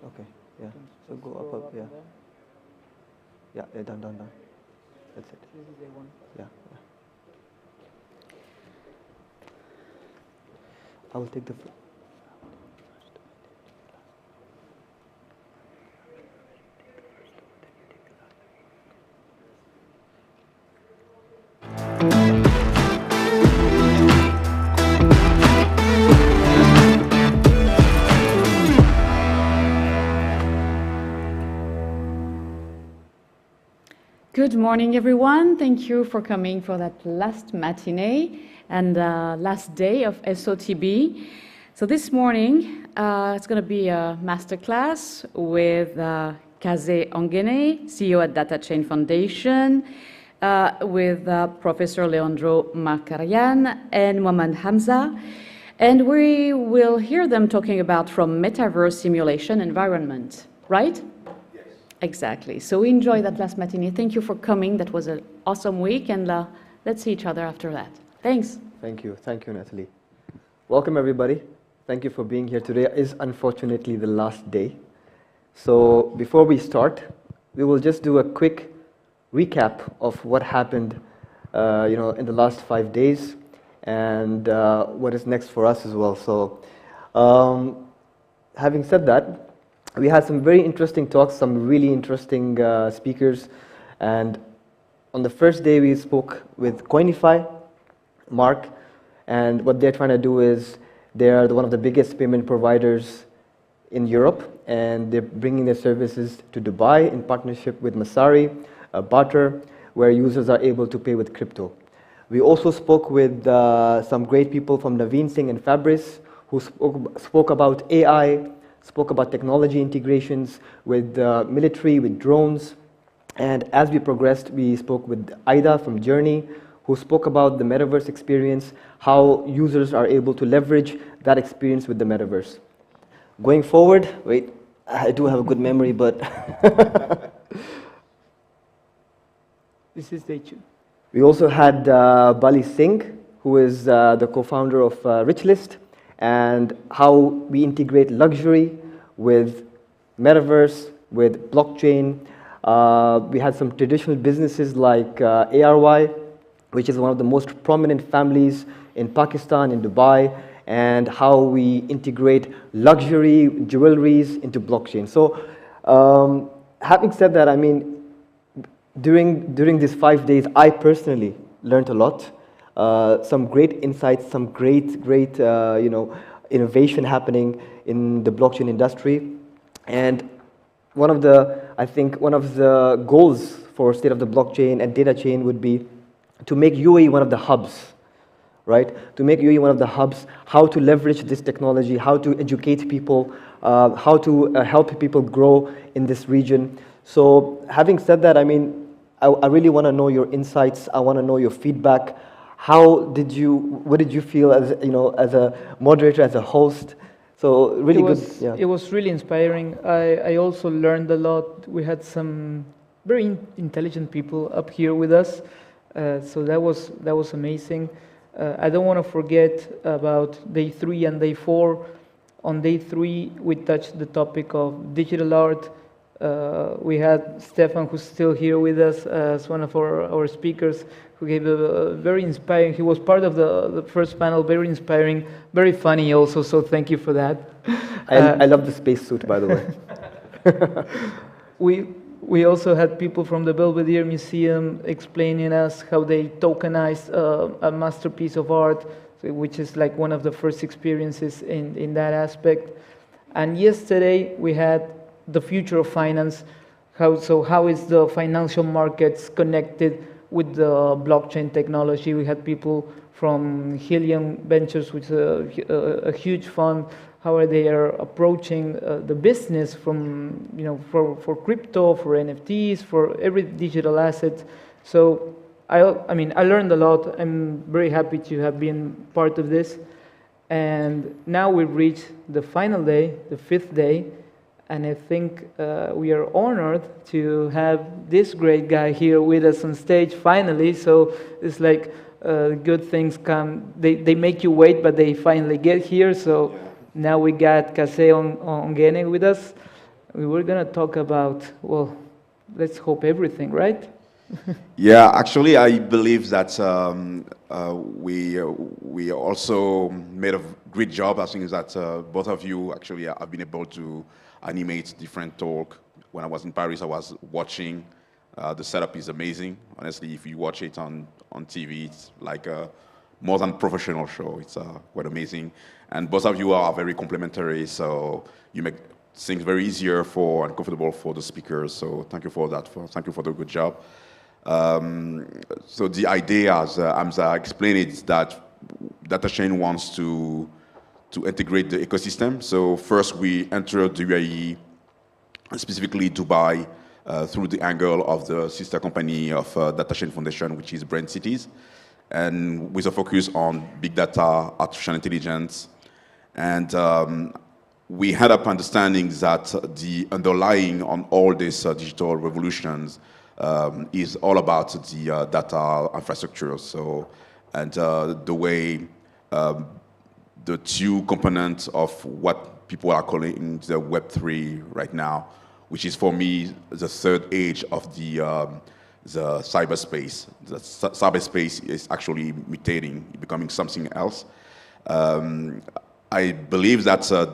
Okay, yeah. So go up, yeah. Yeah, down. That's it. This is A1. Yeah. I will take the. Good morning, everyone. Thank you for coming for that last matinee and last day of SOTB. So this morning, it's going to be a masterclass with Kazé Onguene, CEO at Datachain Foundation, with Professor Leandro Markarian and Mohamed Hamza. And we will hear them talking about from metaverse simulation environment, right? Exactly. So we enjoyed that last matinee. Thank you for coming. That was an awesome week, and let's see each other after that. Thanks. Thank you, Natalie. Welcome, everybody. Thank you for being here today. It is unfortunately the last day. So before we start, we will just do a quick recap of what happened, in the last 5 days, and what is next for us as well. So, having said that, we had some very interesting talks, some really interesting speakers, and on the first day we spoke with Coinify, Mark, and what they're trying to do is they are one of the biggest payment providers in Europe, and they're bringing their services to Dubai in partnership with Masari, Barter, where users are able to pay with crypto. We also spoke with some great people from Naveen Singh and Fabrice, who spoke about AI, spoke about technology integrations with military, with drones. And as we progressed, we spoke with Aida from Journey, who spoke about the metaverse experience, how users are able to leverage that experience with the metaverse. Going forward, wait, I do have a good memory, but... This is day 2. We also had Bali Singh, who is the co-founder of Richlist, and how we integrate luxury with metaverse, with blockchain. We had some traditional businesses like ARY, which is one of the most prominent families in Pakistan, in Dubai, and how we integrate luxury jewelries into blockchain. So having said that, I mean, during these 5 days, I personally learned a lot. Some great insights, some great innovation happening in the blockchain industry. And one of the goals for State of the Blockchain and Datachain would be to make UAE one of the hubs, right? To make UAE one of the hubs, how to leverage this technology, how to educate people, how to help people grow in this region. So having said that, I mean, I really want to know your insights. I want to know your feedback. What did you feel as a moderator, as a host? So really good. Yeah. It was really inspiring. I also learned a lot. We had some very intelligent people up here with us. So that was amazing. I don't want to forget about day 3 and day 4. On day 3, we touched the topic of digital art. We had Stefan, who's still here with us, as one of our speakers, who gave a very inspiring, he was part of the first panel, very inspiring, very funny also, so thank you for that. I love the spacesuit, by the way. We also had people from the Belvedere Museum explaining us how they tokenized a masterpiece of art, which is like one of the first experiences in that aspect. And yesterday we had the future of finance. How is the financial markets connected with the blockchain technology? We had people from Helium Ventures, which is a huge fund. How are they approaching the business from for crypto, for NFTs, for every digital asset? So I mean I learned a lot. I'm very happy to have been part of this. And now we've reached the final day, the 5th day. And I think we are honored to have this great guy here with us on stage finally. So it's like good things come, they make you wait, but they finally get here. So now we got Kazé Onguene with us. We were going to talk about, well, let's hope everything, right? Yeah, actually, I believe that we also made a great job. I think that both of you actually have been able to animate different talk. When I was in Paris, I was watching. The setup is amazing. Honestly, if you watch it on TV, it's like a more than professional show. It's quite amazing. And both of you are very complimentary, so you make things very easier for and comfortable for the speakers. So thank you for that. Thank you for the good job. So the idea, as Hamza explained it, is that Datachain wants to integrate the ecosystem. So first we entered the UAE, specifically Dubai, through the angle of the sister company of Datachain Foundation, which is Brain Cities, and with a focus on big data, artificial intelligence, and we had up understanding that the underlying on all these digital revolutions is all about the data infrastructure. So, and the way the two components of what people are calling the Web3 right now, which is for me the third age of the cyberspace. The cyberspace is actually mutating, becoming something else. I believe that the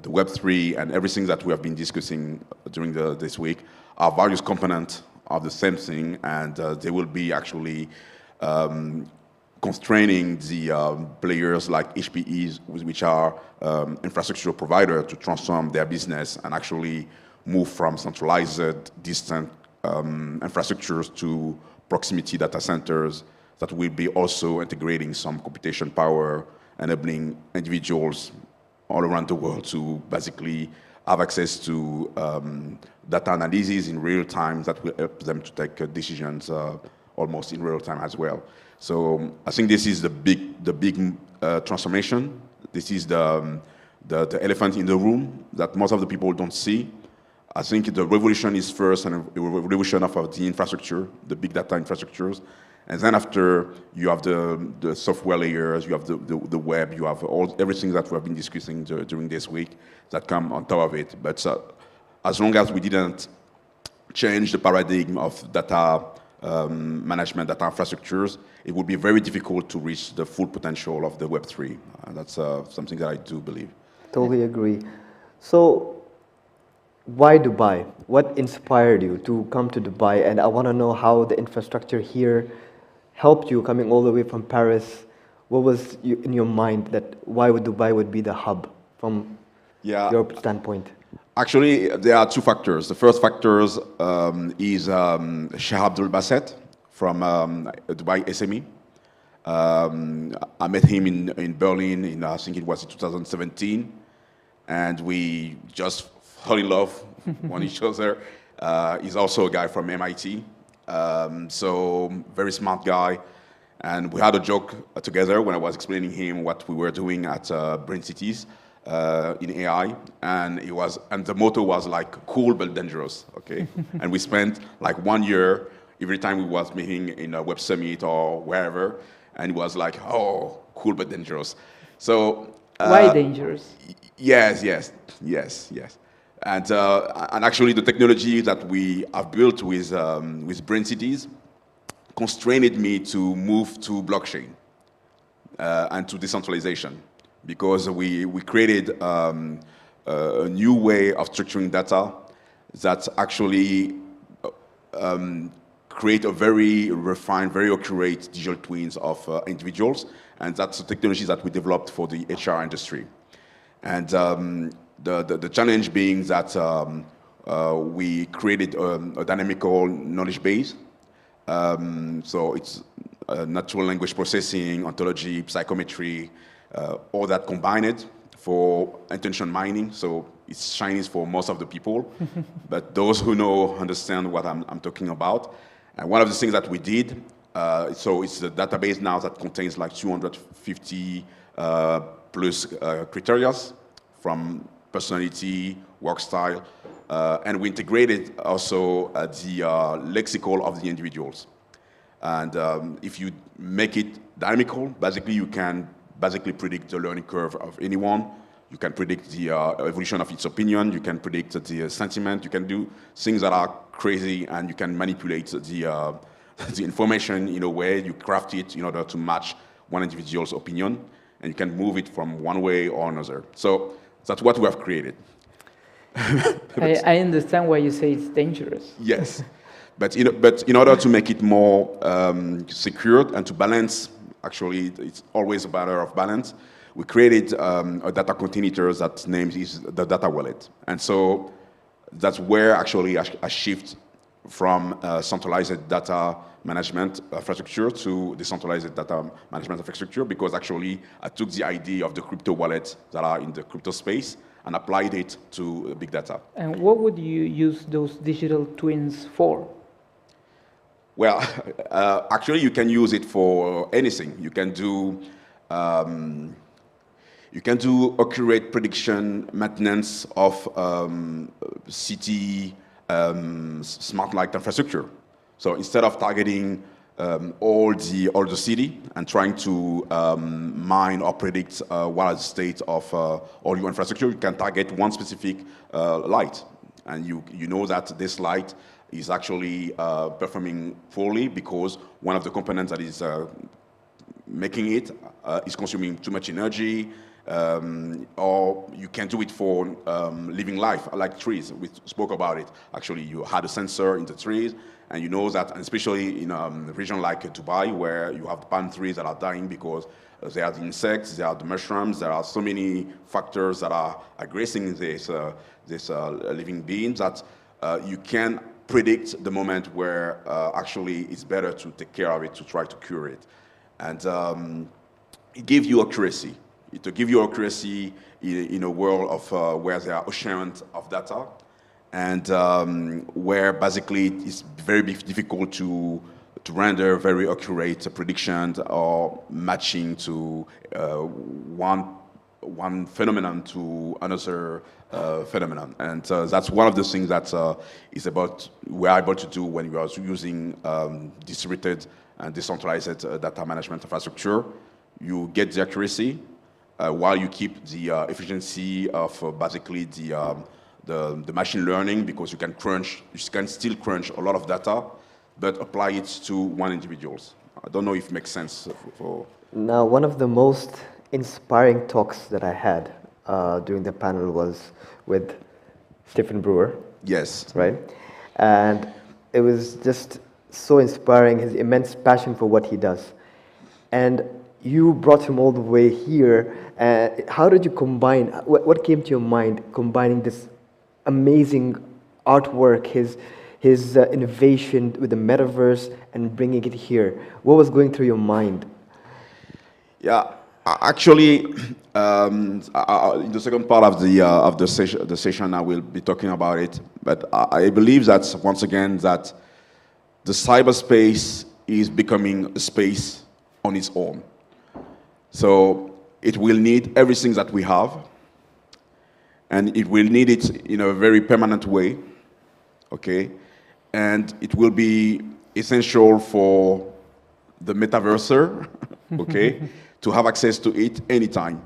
Web3 and everything that we have been discussing during this week are various components of the same thing, and they will be actually constraining the players like HPEs, which are infrastructure provider, to transform their business and actually move from centralized, distant infrastructures to proximity data centers that will be also integrating some computation power, enabling individuals all around the world to basically have access to data analysis in real time that will help them to take decisions almost in real time as well. So I think this is the big transformation. This is the elephant in the room that most of the people don't see. I think the revolution is first a revolution of the infrastructure, the big data infrastructures. And then after, you have the software layers, you have the web, you have everything that we have been discussing during this week that come on top of it. But as long as we didn't change the paradigm of data management, data infrastructures, it would be very difficult to reach the full potential of the Web3. That's something that I do believe. Totally agree. So, why Dubai? What inspired you to come to Dubai? And I want to know how the infrastructure here helped you coming all the way from Paris. What was in your mind that why would Dubai would be the hub from your standpoint? Actually, there are two factors. The first factor is Shah Abdul Basset from Dubai SME. I met him in Berlin in, I think it was in 2017. And we just fell in love on each other. He's also a guy from MIT. So very smart guy. And we had a joke together when I was explaining him what we were doing at Brain Cities in AI. And the motto was like cool but dangerous, okay? And we spent like 1 year every time we was meeting in a web summit or wherever. And it was like, oh, cool but dangerous. So why dangerous? Yes. And actually, the technology that we have built with Brain Cities constrained me to move to blockchain and to decentralization, because we created a new way of structuring data that actually create a very refined, very accurate digital twins of individuals, and that's the technology that we developed for the HR industry. And the challenge being that we created a dynamical knowledge base. So it's natural language processing, ontology, psychometry, all that combined for attention mining. So it's Chinese for most of the people, but those who know understand what I'm talking about. And one of the things that we did, so it's a database now that contains like 250 plus criteria from personality, work style, and we integrated also the lexical of the individuals. And if you make it dynamical, basically you can predict the learning curve of anyone, You can predict the evolution of its opinion. You can predict the sentiment. You can do things that are crazy, and you can manipulate the information in a way. You craft it in order to match one individual's opinion, and you can move it from one way or another. So that's what we have created. I understand why you say it's dangerous. Yes, but in order to make it more secured and to balance, actually, it's always a matter of balance. We created a data container that name is the data wallet. And so that's where actually a shift from centralized data management infrastructure to decentralized data management infrastructure, because actually I took the idea of the crypto wallets that are in the crypto space and applied it to big data. And what would you use those digital twins for? Well, actually you can use it for anything. You can do accurate prediction maintenance of city smart light infrastructure. So instead of targeting all the city and trying to mine or predict what is the state of all your infrastructure, you can target one specific light, and you know that this light is actually performing poorly because one of the components that is making it is consuming too much energy. Or you can do it for living life, like trees. We spoke about it. Actually, you had a sensor in the trees, and you know that, especially in a region like Dubai, where you have the palm trees that are dying because there are the insects, there are the mushrooms, there are so many factors that are aggressing this living beings that you can predict the moment where actually it's better to take care of it, to try to cure it. And it gives you accuracy. To give you accuracy in a world of where there are oceans of data, and where basically it's very difficult to render very accurate predictions or matching to one phenomenon to another phenomenon. And that's one of the things that we're able to do when we are using distributed and decentralized data management infrastructure. You get the accuracy, while you keep the efficiency of basically the machine learning, because you can still crunch a lot of data, but apply it to one individual. I don't know if it makes sense for. Now, one of the most inspiring talks that I had during the panel was with Stephen Brewer. Yes. Right? And it was just so inspiring, his immense passion for what he does. And you brought him all the way here. How did you combine, what came to your mind, combining this amazing artwork, his innovation with the metaverse and bringing it here? What was going through your mind? Yeah, actually, in the second part of the session, I will be talking about it. But I believe that, once again, that the cyberspace is becoming a space on its own. So it will need everything that we have, and it will need it in a very permanent way, okay? And it will be essential for the metaverser, okay, to have access to it anytime.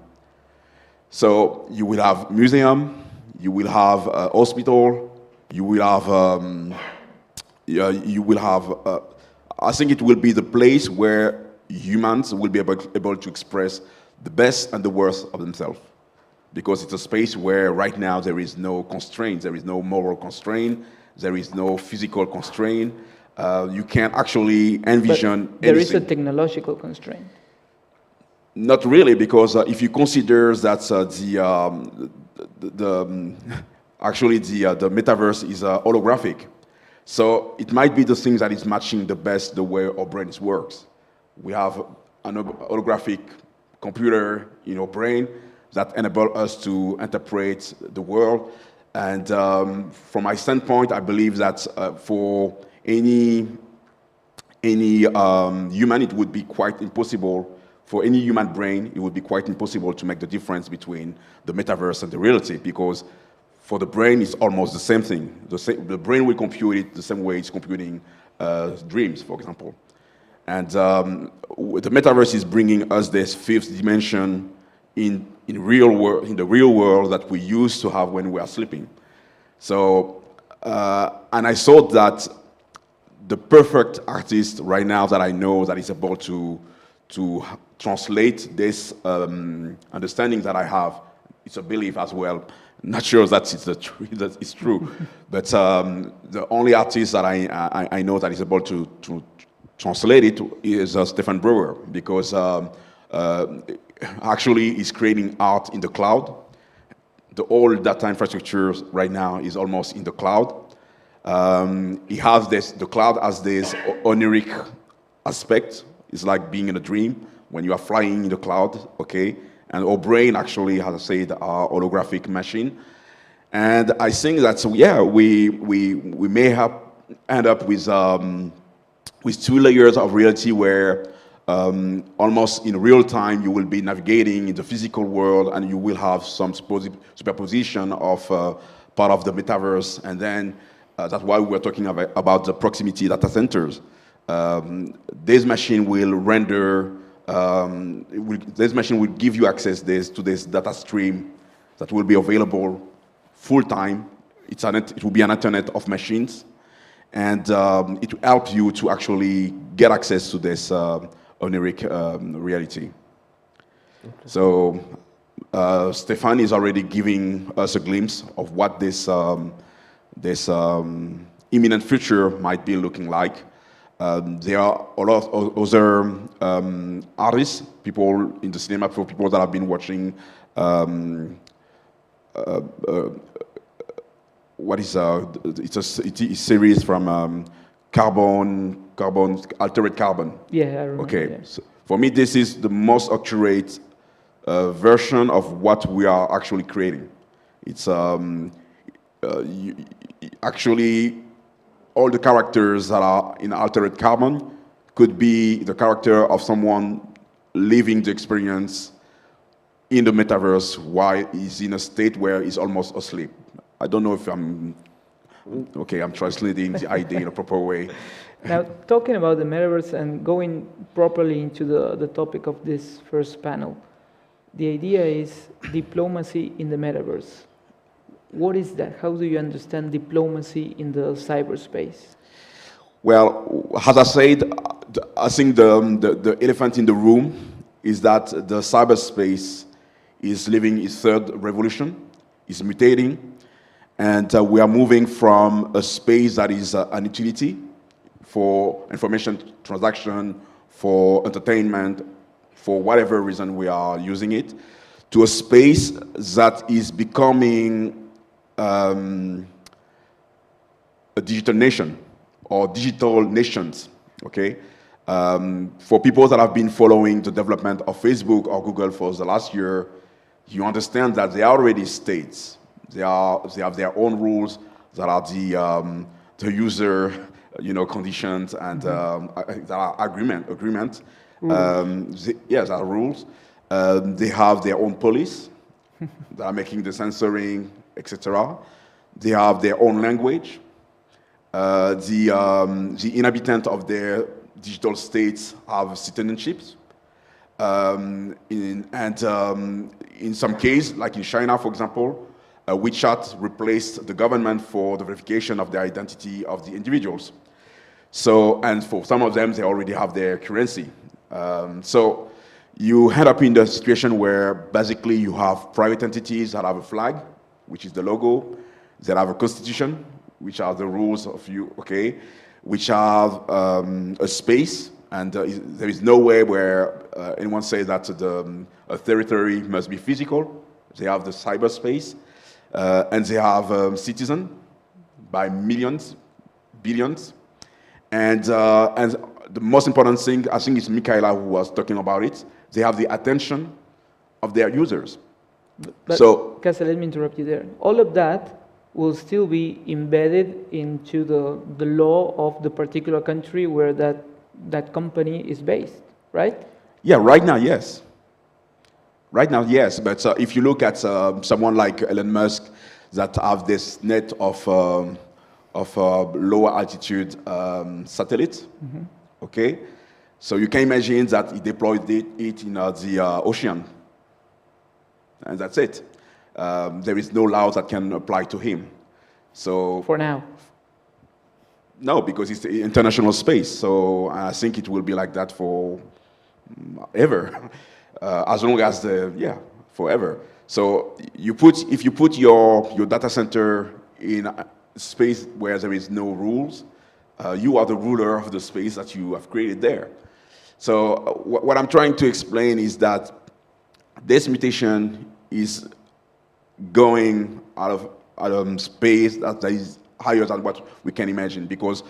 So you will have museum, you will have a hospital, you will have, I think it will be the place where humans will be able to express the best and the worst of themselves, because it's a space where right now there is no constraint, there is no moral constraint, there is no physical constraint. You can actually envision but there anything. is a technological constraint. Not really, because if you consider that actually the metaverse is holographic, so it might be the thing that is matching the best the way our brains works. We have an holographic computer in our brain that enable us to interpret the world. And from my standpoint, I believe that for any human, it would be quite impossible. For any human brain, it would be quite impossible to make the difference between the metaverse and the reality, because for the brain, it's almost the same thing. The brain will compute it the same way it's computing dreams, for example. And the metaverse is bringing us this fifth dimension in the real world that we used to have when we are sleeping. So, and I thought that the perfect artist right now that I know that is able to translate this understanding that I have, it's a belief as well. Not sure that it's true, but the only artist that I know that is able to translate it is Stefan Brewer, because actually he's creating art in the cloud. The whole data infrastructure right now is almost in the cloud. He has the cloud has this oniric aspect. It's like being in a dream when you are flying in the cloud, okay? And our brain actually, as I said, are holographic machine. And I think that, yeah, we may have end up with 2 layers of reality where almost in real time you will be navigating in the physical world, and you will have some superposition of part of the metaverse. And then that's why we're talking about the proximity data centers. This machine will render, this machine will give you access to this data stream that will be available full time. It will be an internet of machines, and it will help you to actually get access to this oniric reality. So Stefan is already giving us a glimpse of what this imminent future might be looking like. There are a lot of other artists, people in the cinema, for people that have been watching what is it's a series from Altered Carbon. Yeah, I remember. Okay, Yeah. so for me, this is the most accurate version of what we are actually creating. It's actually all the characters that are in Altered Carbon could be the character of someone living the experience in the metaverse while he's in a state where he's almost asleep. I don't know if I'm translating the idea in a proper way. Now, talking about the metaverse and going properly into the topic of this first panel, the idea is diplomacy in the metaverse. What is that? How do you understand diplomacy in the cyberspace? Well, as I said, I think the elephant in the room is that the cyberspace is living its third revolution, is mutating, and we are moving from a space that is an utility for information transaction, for entertainment, for whatever reason we are using it, to a space that is becoming a digital nation or digital nations, okay? For people that have been following the development of Facebook or Google for the last year, you understand that they are already states. They have their own rules that are the user, conditions, and that are agreement. Yes, are rules. They have their own police that are making the censoring, etc. They have their own language. The inhabitants of their digital states have citizenships. In some cases, like in China, for example, WeChat replaced the government for the verification of the identity of the individuals. So, and for some of them, they already have their currency. So you end up in the situation where basically you have private entities that have a flag, which is the logo, that have a constitution, which are the rules of you, okay, which have a space, and there is no way where anyone says that a territory must be physical. They have the cyberspace, and they have citizens by millions, billions, and the most important thing, I think it's Michaela who was talking about it, they have the attention of their users. But so, Kazé, let me interrupt you there. All of that will still be embedded into the law of the particular country where that company is based, right? Yeah, right now, yes. Right now, yes. But if you look at someone like Elon Musk that have this net of lower altitude satellites, okay? So you can imagine that he deployed it in the ocean. and that's it. There is no law that can apply to him. So For now. no, because it's the international space. So I think it will be like that for ever, as long as forever. So if you put your data center in a space where there is no rules, you are the ruler of the space that you have created there. So what I'm trying to explain is that this mutation is going out of space that is higher than what we can imagine, because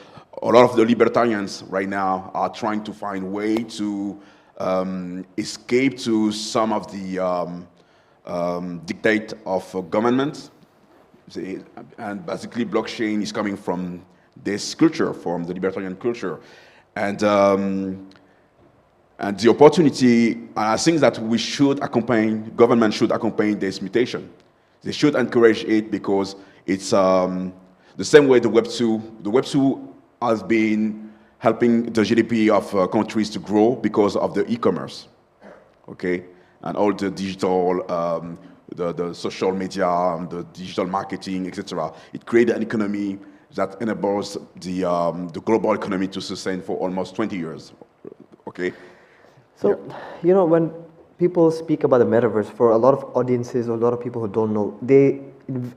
a lot of the libertarians right now are trying to find a way to escape to some of the dictate of government. And basically blockchain is coming from this culture, from the libertarian culture. And the opportunity, I think that government should accompany this mutation. They should encourage it, because it's the same way the Web 2 has been helping the GDP of countries to grow because of the e-commerce, okay? And all the digital, the social media, and the digital marketing, etc. It created an economy that enables the global economy to sustain for almost 20 years, okay? So, when people speak about the metaverse, for a lot of audiences, or a lot of people who don't know, they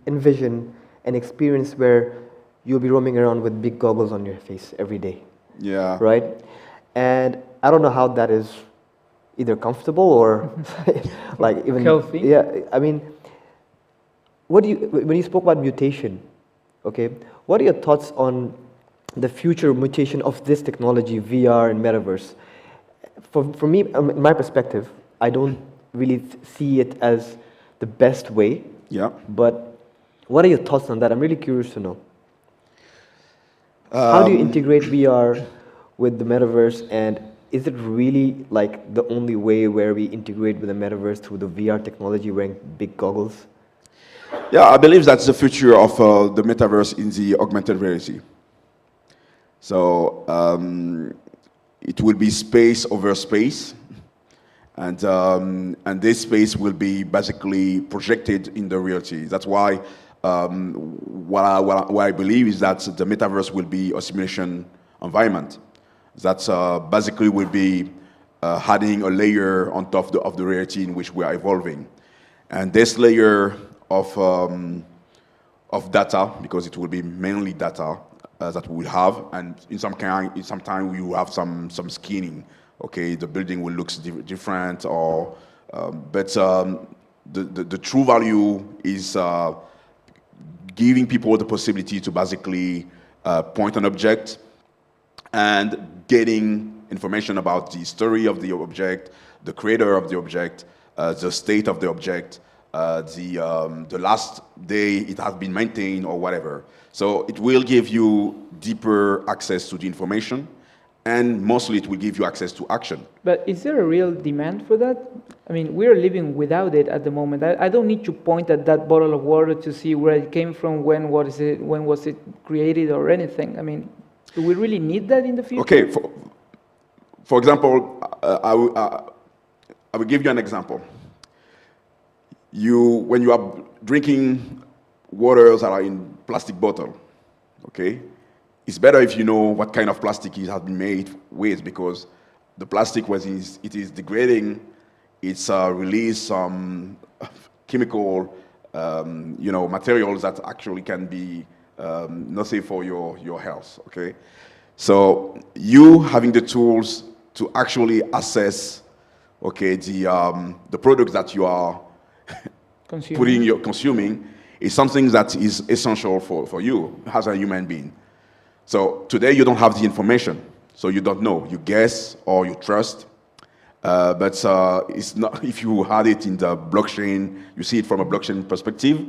envision an experience where you'll be roaming around with big goggles on your face every day. Yeah. Right? And I don't know how that is either comfortable or like even healthy. Yeah, I mean, when you spoke about mutation, okay, what are your thoughts on the future mutation of this technology, VR and metaverse? For me, in my perspective, I don't really see it as the best way. Yeah. But what are your thoughts on that? I'm really curious to know. How do you integrate VR with the metaverse, and is it really like the only way where we integrate with the metaverse through the VR technology, wearing big goggles? Yeah, I believe that's the future of the metaverse in the augmented reality. So it will be space over space, and this space will be basically projected in the reality. That's why what I believe is that the metaverse will be a simulation environment that basically will be adding a layer on top of the reality in which we are evolving. And this layer of data, because it will be mainly data that we will have, and in some time we will have some skinning. Okay, the building will look different, but the true value is giving people the possibility to basically point an object and getting information about the story of the object, the creator of the object, the state of the object, the last day it has been maintained or whatever. So it will give you deeper access to the information, and mostly it will give you access to action. But is there a real demand for that? I mean, we're living without it at the moment. I don't need to point at that bottle of water to see where it came from, when was it created or anything. I mean, do we really need that in the future? Okay, for example, I will give you an example. When you are drinking waters that are in plastic bottle, okay, it's better if you know what kind of plastic it has been made with, because the plastic, when it is degrading, it's release some chemical, materials that actually can be not safe for your health. Okay, so you having the tools to actually assess, okay, the product that you are consuming is something that is essential for you as a human being. So today you don't have the information, so you don't know. You guess or you trust, but it's not. If you had it in the blockchain, you see it from a blockchain perspective.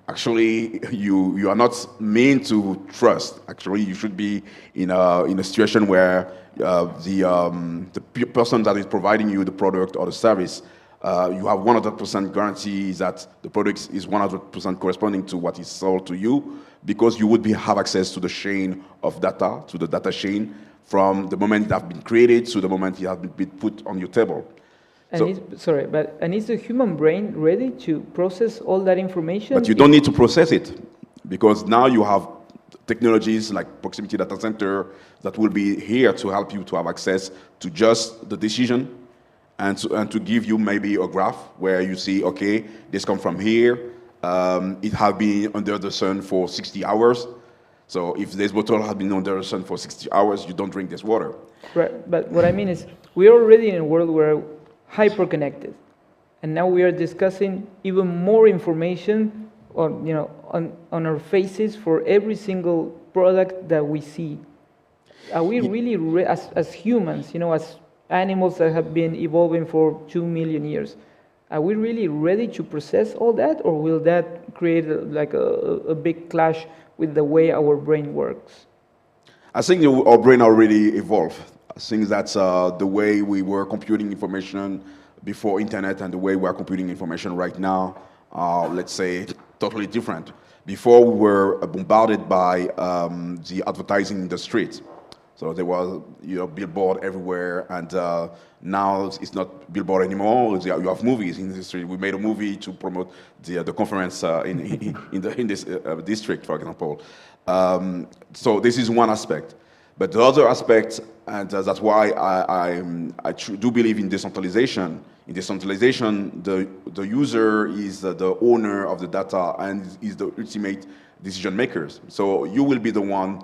Actually, you are not meant to trust. Actually, you should be in a situation where the person that is providing you the product or the service, you have 100% guarantee that the product is 100% corresponding to what is sold to you, because you would have access to the chain of data, to the data chain, from the moment it has been created to the moment it has been put on your table. And is the human brain ready to process all that information? But you don't need to process it, because now you have technologies like proximity data center that will be here to help you to have access to just the decision, and to give you maybe a graph where you see, okay, this come from here, it has been under the sun for 60 hours. So if this bottle has been under the sun for 60 hours, you don't drink this water. Right, but what I mean is, we're already in a world where we're hyper-connected, and now we are discussing even more information on our faces for every single product that we see. Are we really, as humans, as animals that have been evolving for 2 million years, are we really ready to process all that, or will that create a big clash with the way our brain works? I think our brain already evolved. I think that's the way we were computing information before internet and the way we are computing information right now are, let's say, totally different. Before, we were bombarded by the advertising in the streets. So there was billboard everywhere, and now it's not billboard anymore. You have movies in the street. We made a movie to promote the conference in this district, for example. So this is one aspect. But the other aspect, and that's why I do believe in decentralization. In decentralization, the user is the owner of the data and is the ultimate decision makers. So you will be the one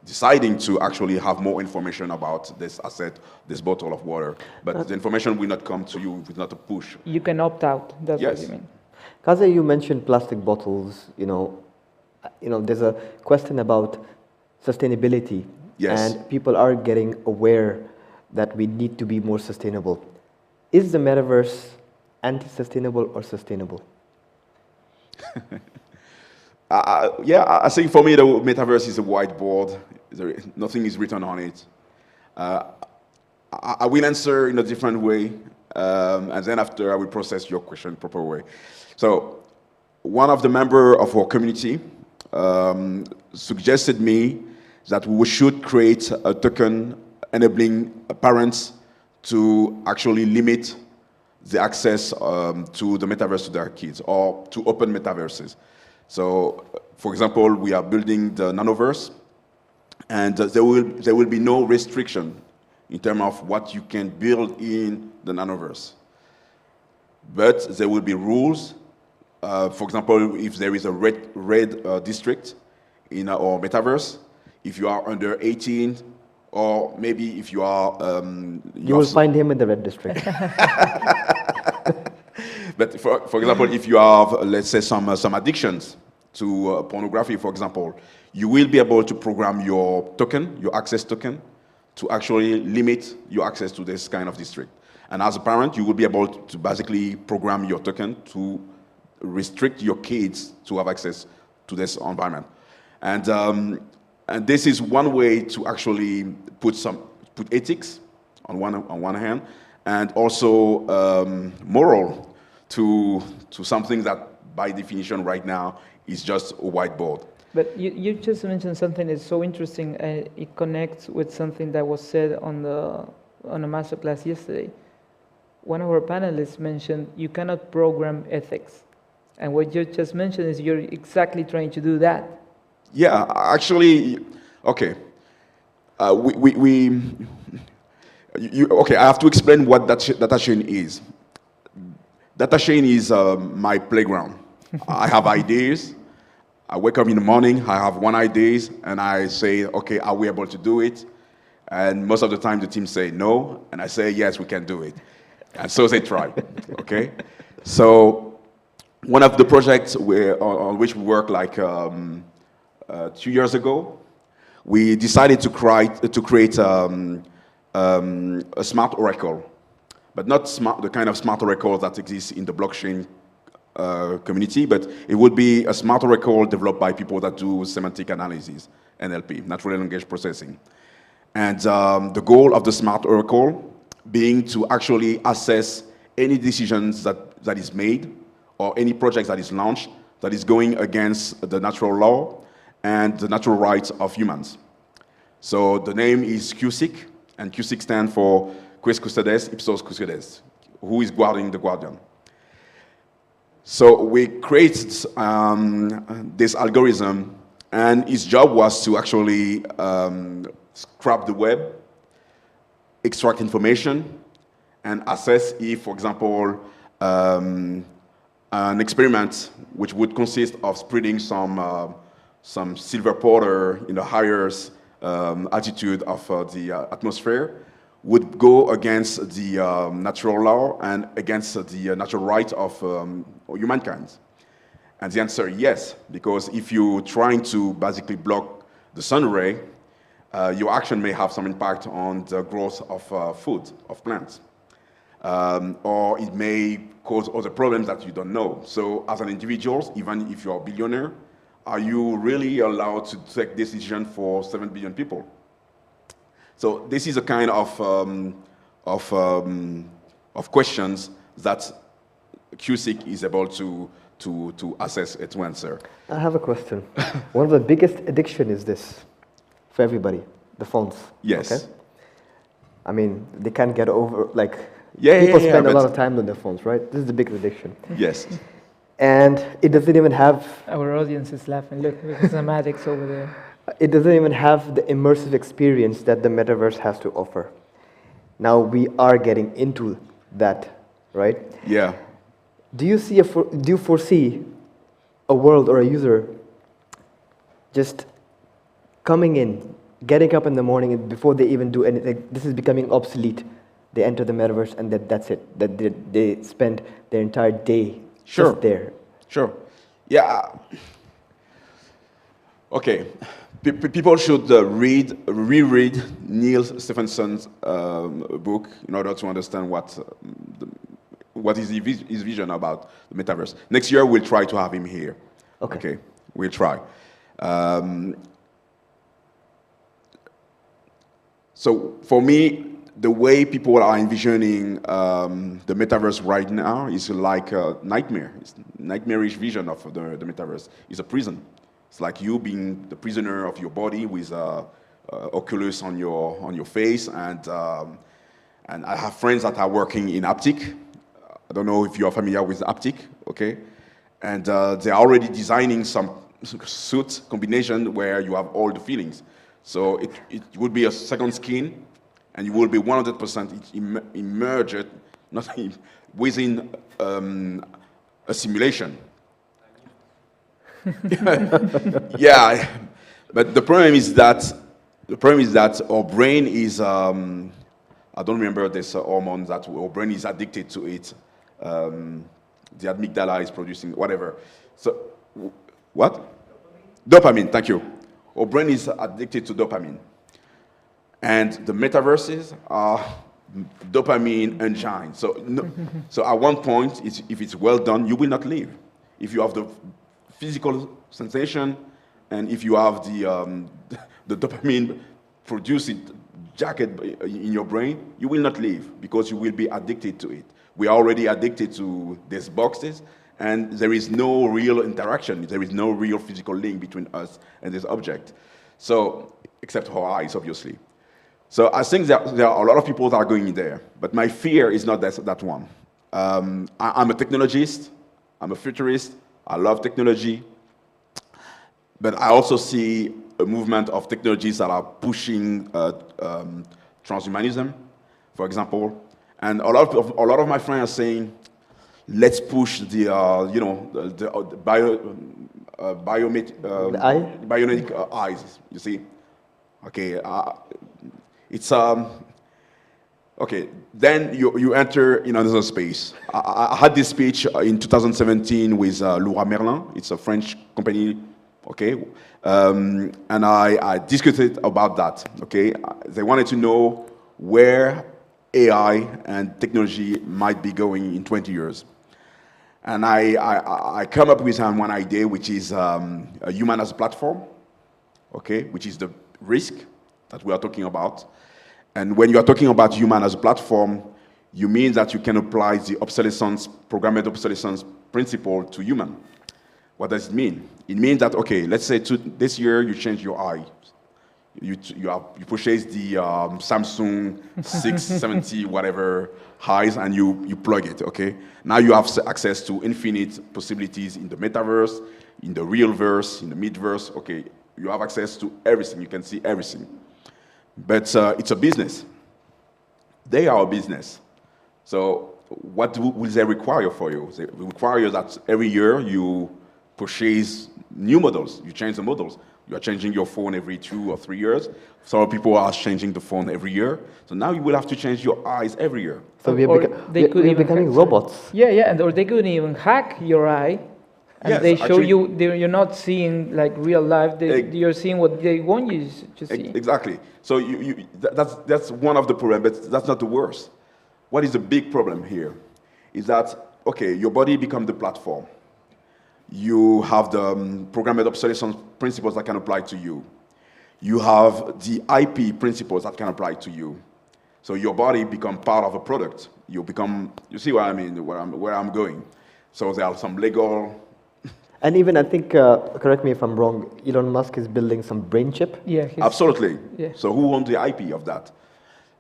deciding to actually have more information about this asset, this bottle of water. But the information will not come to you with not a push. You can opt out, that's what you mean. Kazé, you mentioned plastic bottles, there's a question about sustainability. Yes. And people are getting aware that we need to be more sustainable. Is the metaverse anti-sustainable or sustainable? I think for me the metaverse is a whiteboard. Nothing is written on it. I will answer in a different way, and then after I will process your question proper way. So one of the members of our community suggested me that we should create a token enabling parents to actually limit the access to the metaverse to their kids, or to open metaverses. So, for example, we are building the nanoverse, and there will be no restriction in terms of what you can build in the nanoverse. But there will be rules. For example, if there is a red district in our metaverse, if you are under 18, or maybe if you are... you will find him in the red district. But for example, if you have, let's say, some addictions to pornography, for example, you will be able to program your token, your access token, to actually limit your access to this kind of district. And as a parent, you will be able to basically program your token to restrict your kids to have access to this environment. And this is one way to actually put ethics on one hand, and also moral to something that by definition right now is just a whiteboard. But you just mentioned something that's so interesting. It connects with something that was said on a masterclass yesterday. One of our panelists mentioned you cannot program ethics, and what you just mentioned is you're exactly trying to do that. Yeah, actually, okay. Okay, I have to explain what Datachain is. Datachain is my playground. I have ideas. I wake up in the morning, I have one idea, and I say, okay, are we able to do it? And most of the time the team say no, and I say, yes, we can do it. And so they try, okay? So one of the projects on which we worked like 2 years ago, we decided to create a smart oracle, but not the kind of smart oracle that exists in the blockchain community, but it would be a smart oracle developed by people that do semantic analysis, NLP, natural language processing. And the goal of the smart oracle being to actually assess any decisions that is made or any project that is launched that is going against the natural law and the natural rights of humans. So the name is QSIC, and QSIC stands for Quis Custodes Ipsos Custodes. who is guarding the guardian. So we created this algorithm, and its job was to actually scrap the web, extract information, and assess if, for example, an experiment which would consist of spreading some silver powder in the highest altitude of the atmosphere would go against the natural law and against the natural right of humankind. And the answer, yes, because if you're trying to basically block the sun ray, your action may have some impact on the growth of food, of plants. Or it may cause other problems that you don't know. So as an individual, even if you're a billionaire, are you really allowed to take decision for 7 billion people? So this is a kind of questions that QSIC is able to assess and to answer. I have a question. One of the biggest addiction is this for everybody, the phones. Yes. Okay? I mean, they can't get over, like, Yeah, people yeah, spend a but- lot of time on their phones, right? This is the biggest addiction. Yes. And it doesn't even have, Our audience is laughing. Look at some addicts over there. it doesn't even have the immersive experience that the metaverse has to offer. Now we are getting into that, right? Yeah. Do you foresee a world or a user just coming in, getting up in the morning and before they even do anything, this is becoming obsolete. They enter the metaverse and that's it. That they spend their entire day Sure. just there. Sure. Yeah. Okay. People should reread Neil Stephenson's book in order to understand what is his vision about the metaverse. Next year, we'll try to have him here. Okay. We'll try. So for me, the way people are envisioning the metaverse right now is like a nightmare. It's a nightmarish vision of the metaverse. It's a prison. It's like you being the prisoner of your body with Oculus on your face, and I have friends that are working in haptic. I don't know if you are familiar with haptic, okay? And they're already designing some suit combination where you have all the feelings. So it would be a second skin, and you will be 100% immersed, not within a simulation. Yeah, but the problem is that our brain is I don't remember this hormone that our brain is addicted to it. The amygdala is producing whatever. So what? Dopamine. Thank you. Our brain is addicted to dopamine, and the metaverses are dopamine engine. So at one point, if it's well done, you will not leave. If you have the physical sensation, and if you have the dopamine producing jacket in your brain, you will not leave because you will be addicted to it. We are already addicted to these boxes, and there is no real interaction. There is no real physical link between us and this object. So, except our eyes, obviously. So I think there are a lot of people that are going in there, but my fear is not that one. I'm a technologist. I'm a futurist. I love technology, but I also see a movement of technologies that are pushing transhumanism, for example, and a lot of my friends are saying, let's push the bionic eyes. You see, okay, it's okay. Then you enter in another space. I had this speech in 2017 with Laura Merlin. It's a French company, okay, and I discussed about that. Okay, they wanted to know where AI and technology might be going in 20 years. And I come up with one idea, which is a human as a platform, okay, which is the risk that we are talking about. And when you are talking about human as a platform, you mean that you can apply the programmed obsolescence principle to human. What does it mean? It means that, okay, let's say this year you change your eye. You purchase the Samsung 670 whatever highs and you plug it, okay? Now you have access to infinite possibilities in the metaverse, in the real verse, in the midverse, okay? You have access to everything, you can see everything. But it's a business. They are a business. So what will they require for you? They require that every year you purchase new models, you change the models. You are changing your phone every 2 or 3 years. Some people are changing the phone every year. So now you will have to change your eyes every year. So we're becoming robots. Yeah, or they could even hack your eye, and Yes, they show actually, you, you're not seeing like real life, you're seeing what they want you to see. Exactly. So that's one of the problems, but that's not the worst. What is the big problem here is that, okay, your body becomes the platform. You have the programmed obsolescence principles that can apply to you. You have the IP principles that can apply to you. So your body becomes part of a product. You see what I mean, where I'm going. So there are some legal. And even, I think, correct me if I'm wrong, Elon Musk is building some brain chip. Yeah. Absolutely. Yeah. So who owns the IP of that?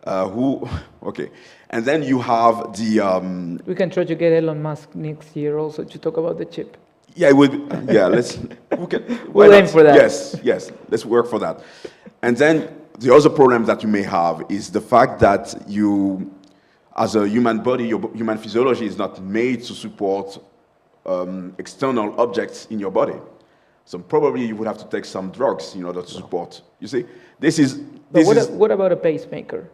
Okay. And then you have the... We can try to get Elon Musk next year also to talk about the chip. Yeah, it would. Yeah, We'll aim for that. Yes, let's work for that. And then the other problem that you may have is the fact that you, as a human body, your human physiology is not made to support external objects in your body. So probably you would have to take some drugs in order to support. You see, What about a pacemaker?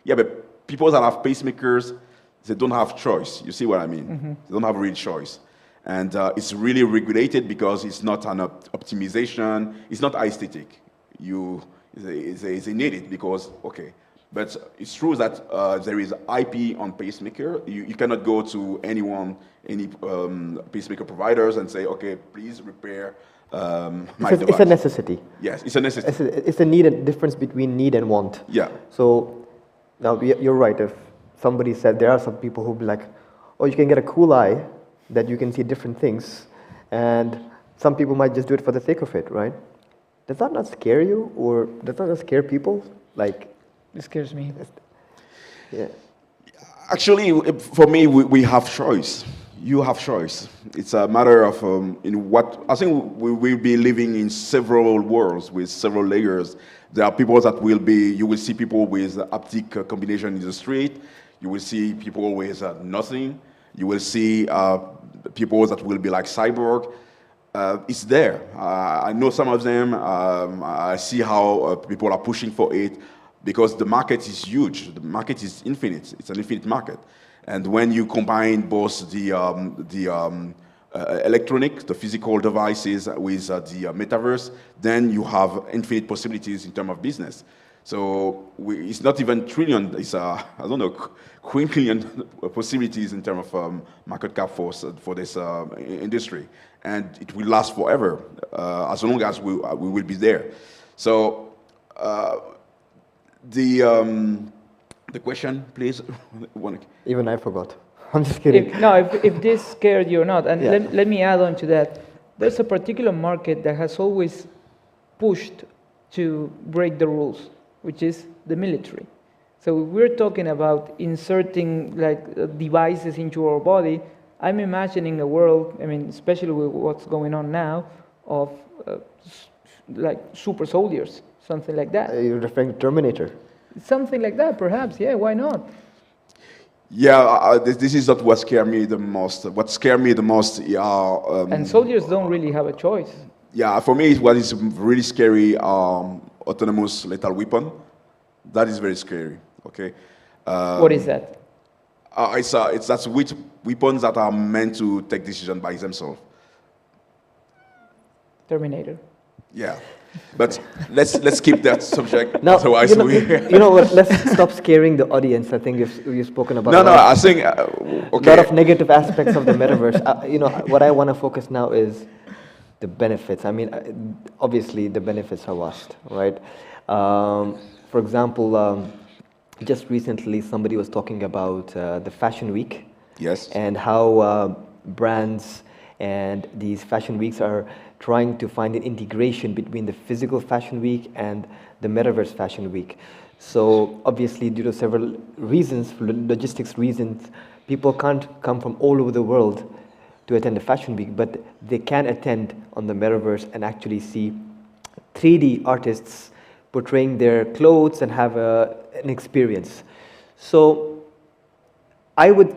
Yeah, but people that have pacemakers, they don't have choice. You see what I mean? Mm-hmm. They don't have real choice. And it's really regulated because it's not an optimization. It's not aesthetic. They need it because, okay. But it's true that there is IP on pacemaker. You cannot go to any pacemaker providers and say, okay, please repair my device. It's a necessity. Yes, it's a necessity. It's a need and difference between need and want. Yeah. So now you're right. If somebody said, there are some people who'll be like, oh, you can get a cool eye that you can see different things. And some people might just do it for the sake of it, right? Does that not scare you? Or does that not scare people? Like, it scares me. Yeah. Actually, for me, we have choice. You have choice. It's a matter of I think we will be living in several worlds with several layers. There are people that you will see people with haptic combination in the street. You will see people with nothing. You will see people that will be like cyborg. It's there. I know some of them. I see how people are pushing for it because the market is huge. The market is infinite. It's an infinite market. And when you combine both the electronic, the physical devices with the metaverse, then you have infinite possibilities in terms of business. So it's not even trillion, it's I don't know, quintillion possibilities in terms of market cap for this industry. And it will last forever, as long as we will be there. So the question, please? Even I forgot. I'm just kidding. If this scared you or not, and yeah. let me add on to that. There's a particular market that has always pushed to break the rules, which is the military. So we're talking about inserting devices into our body. I'm imagining a world, especially with what's going on now, of super soldiers, something like that. You're referring to Terminator? Something like that, perhaps. Yeah, why not? Yeah, this is not what scared me the most. What scared me the most are... and soldiers don't really have a choice. Yeah, for me, what is really scary autonomous lethal weapon. That is very scary, okay? What is that? That's weapons that are meant to take decisions by themselves. Terminator. Yeah. But let's keep that subject. Now, otherwise you know what? Let's stop scaring the audience. I think you've spoken about. I think okay. A lot of negative aspects of the metaverse. What I want to focus now is the benefits. Obviously the benefits are vast, right? For example, just recently somebody was talking about the Fashion Week. Yes. And how brands and these fashion weeks are trying to find an integration between the physical fashion week and the metaverse fashion week. So obviously, due to several reasons, logistics reasons, people can't come from all over the world to attend the fashion week, but they can attend on the metaverse and actually see 3D artists portraying their clothes and have an experience. So I would,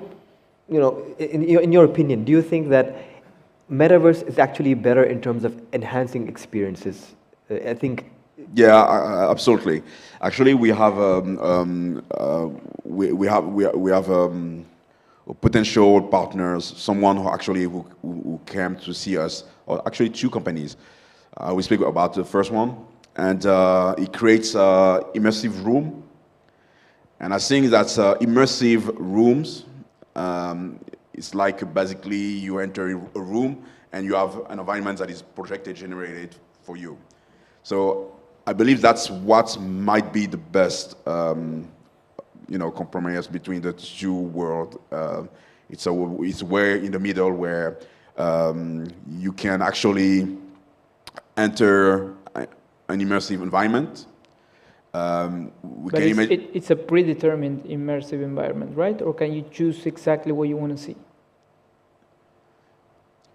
in your opinion, do you think that metaverse is actually better in terms of enhancing experiences? I think. Yeah, absolutely. Actually, we have potential partners. Someone who came to see us, or actually two companies. We speak about the first one, and it creates immersive room. And I think that immersive rooms. It's like basically you enter a room and you have an environment that is projected, generated for you. So I believe that's what might be the best, compromise between the two worlds. It's where in the middle where you can actually enter an immersive environment. But it's a predetermined immersive environment, right? Or can you choose exactly what you want to see?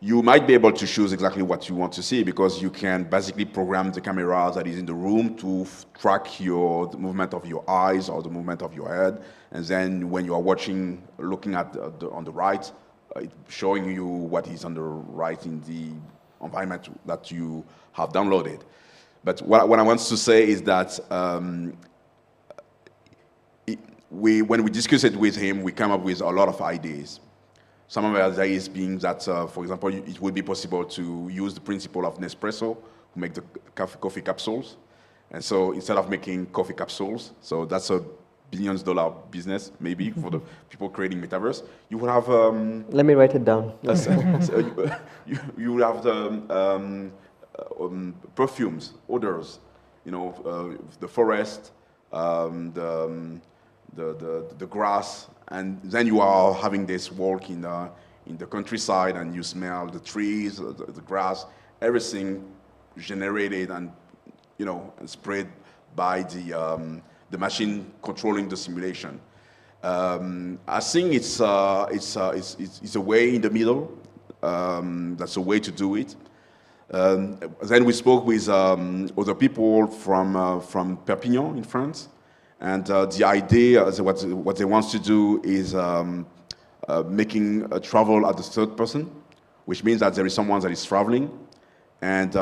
You might be able to choose exactly what you want to see because you can basically program the camera that is in the room to track the movement of your eyes or the movement of your head. And then when you are watching, looking at on the right, it's showing you what is on the right in the environment that you have downloaded. But what I want to say is that when we discussed it with him, we came up with a lot of ideas. Some of the ideas being that, for example, it would be possible to use the principle of Nespresso to make the coffee capsules. And so instead of making coffee capsules, so that's a billions-dollar business, maybe, for the people creating Metaverse, you will have... Let me write it down. You will have the... perfumes, odors, the forest, the grass, and then you are having this walk in the countryside, and you smell the trees, the grass, everything generated and and spread by the machine controlling the simulation. I think it's a way in the middle. That's a way to do it. Then we spoke with other people from Perpignan in France, and the idea, what they want to do is making a travel at the third person, which means that there is someone that is traveling, and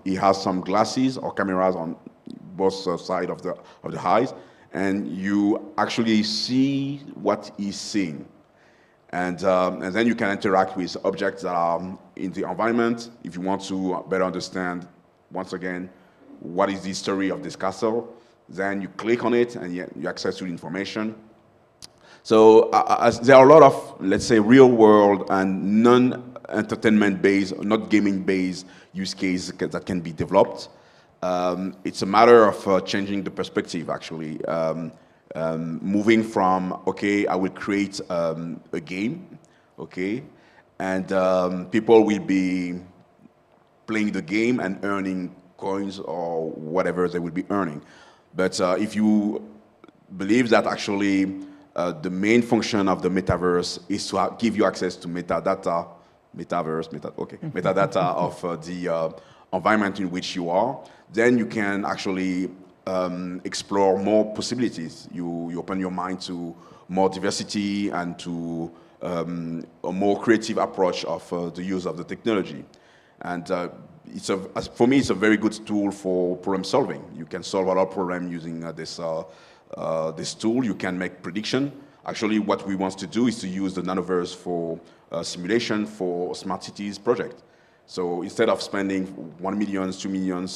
he has some glasses or cameras on both sides of the eyes, and you actually see what he's seeing. And then you can interact with objects that are in the environment if you want to better understand, once again, what is the history of this castle. Then you click on it and you access to the information. So there are a lot of, let's say, real-world and non-entertainment-based, not gaming-based use cases that can be developed. It's a matter of changing the perspective, actually. Moving from, okay, I will create a game, okay, and people will be playing the game and earning coins or whatever they will be earning. But if you believe that actually the main function of the metaverse is to give you access to metadata of the environment in which you are, then you can actually explore more possibilities. You open your mind to more diversity and to a more creative approach of the use of the technology. And for me, it's a very good tool for problem solving. You can solve a lot of problems using this tool. You can make prediction. Actually, what we want to do is to use the nanoverse for simulation for smart cities project. So instead of spending 1 million, 2 million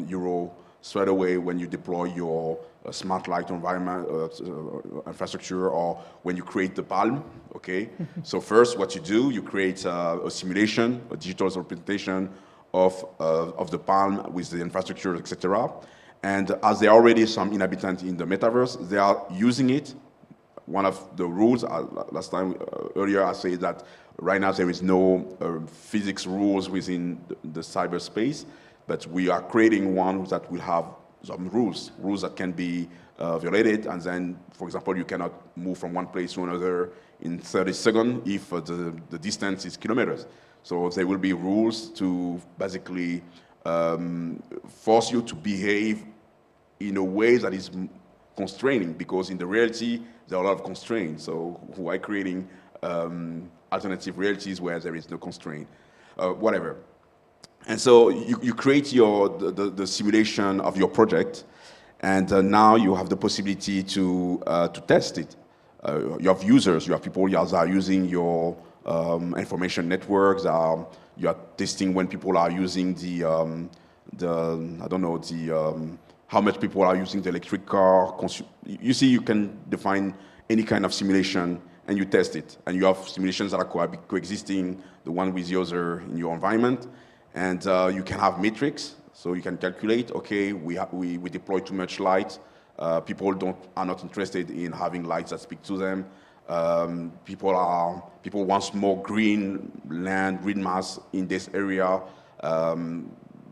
euro straight away when you deploy your smart light environment infrastructure, or when you create the Palm, okay? So first, what you do, you create a simulation, a digital representation of the Palm with the infrastructure, etc. And as there are already some inhabitants in the metaverse, they are using it one of the rules, last time, earlier I said that right now there is no physics rules within the cyberspace, but we are creating one that will have some rules that can be violated, and then, for example, you cannot move from one place to another in 30 seconds if the distance is kilometers. So there will be rules to basically force you to behave in a way that is constraining, because in the reality, there are a lot of constraints. So why creating alternative realities where there is no constraint? Whatever. And so you create the simulation of your project, and now you have the possibility to test it. You have users, you have people that are using your information networks. You are testing when people are using how much people are using the electric car. You see, you can define any kind of simulation and you test it. And you have simulations that are coexisting, the one with the other in your environment. And you can have metrics, so you can calculate, okay, we deploy too much light. People are not interested in having lights that speak to them. People want more green land, green mass in this area.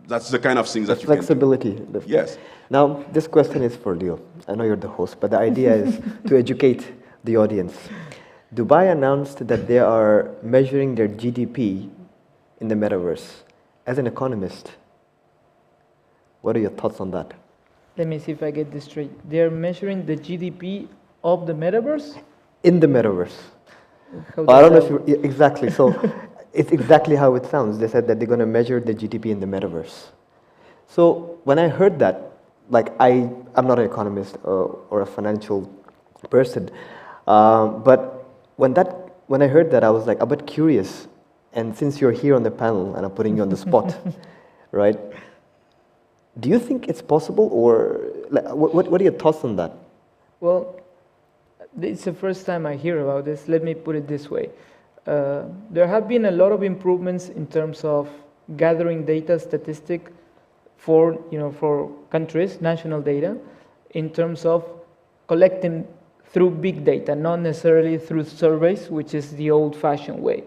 That's the kind of things that you flexibility. can do. Yes. Now, this question is for Leo. I know you're the host, but the idea is to educate the audience. Dubai announced that they are measuring their GDP in the metaverse. As an economist, what are your thoughts on that? Let me see if I get this straight. They're measuring the GDP of the metaverse? In the metaverse. I don't know if exactly. So it's exactly how it sounds. They said that they're going to measure the GDP in the metaverse. So when I heard that, like I'm not an economist or a financial person, but when I heard that, I was like a bit curious. And since you're here on the panel and I'm putting you on the spot, right? Do you think it's possible, or like, what are your thoughts on that? Well, it's the first time I hear about this. Let me put it this way. There have been a lot of improvements in terms of gathering data statistic for countries, national data, in terms of collecting through big data, not necessarily through surveys, which is the old-fashioned way.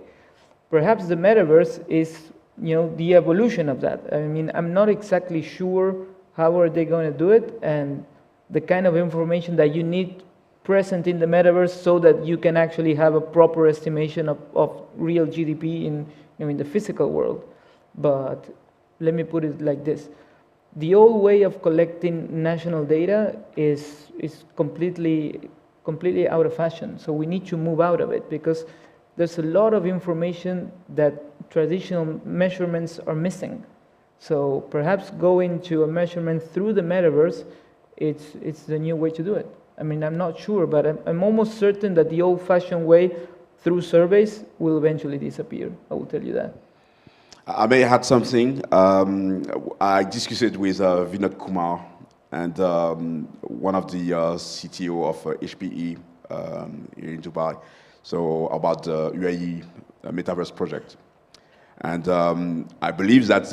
Perhaps the metaverse is the evolution of that. I mean, I'm not exactly sure how are they going to do it, and the kind of information that you need present in the metaverse so that you can actually have a proper estimation of real GDP in the physical world. But let me put it like this. The old way of collecting national data is completely out of fashion. So we need to move out of it, because there's a lot of information that traditional measurements are missing. So perhaps going to a measurement through the metaverse, it's the new way to do it. I mean, I'm not sure, but I'm almost certain that the old-fashioned way through surveys will eventually disappear. I will tell you that. I may add something. I discussed it with Vinod Kumar and one of the CTO of HPE here in Dubai. So about the UAE Metaverse project. And I believe that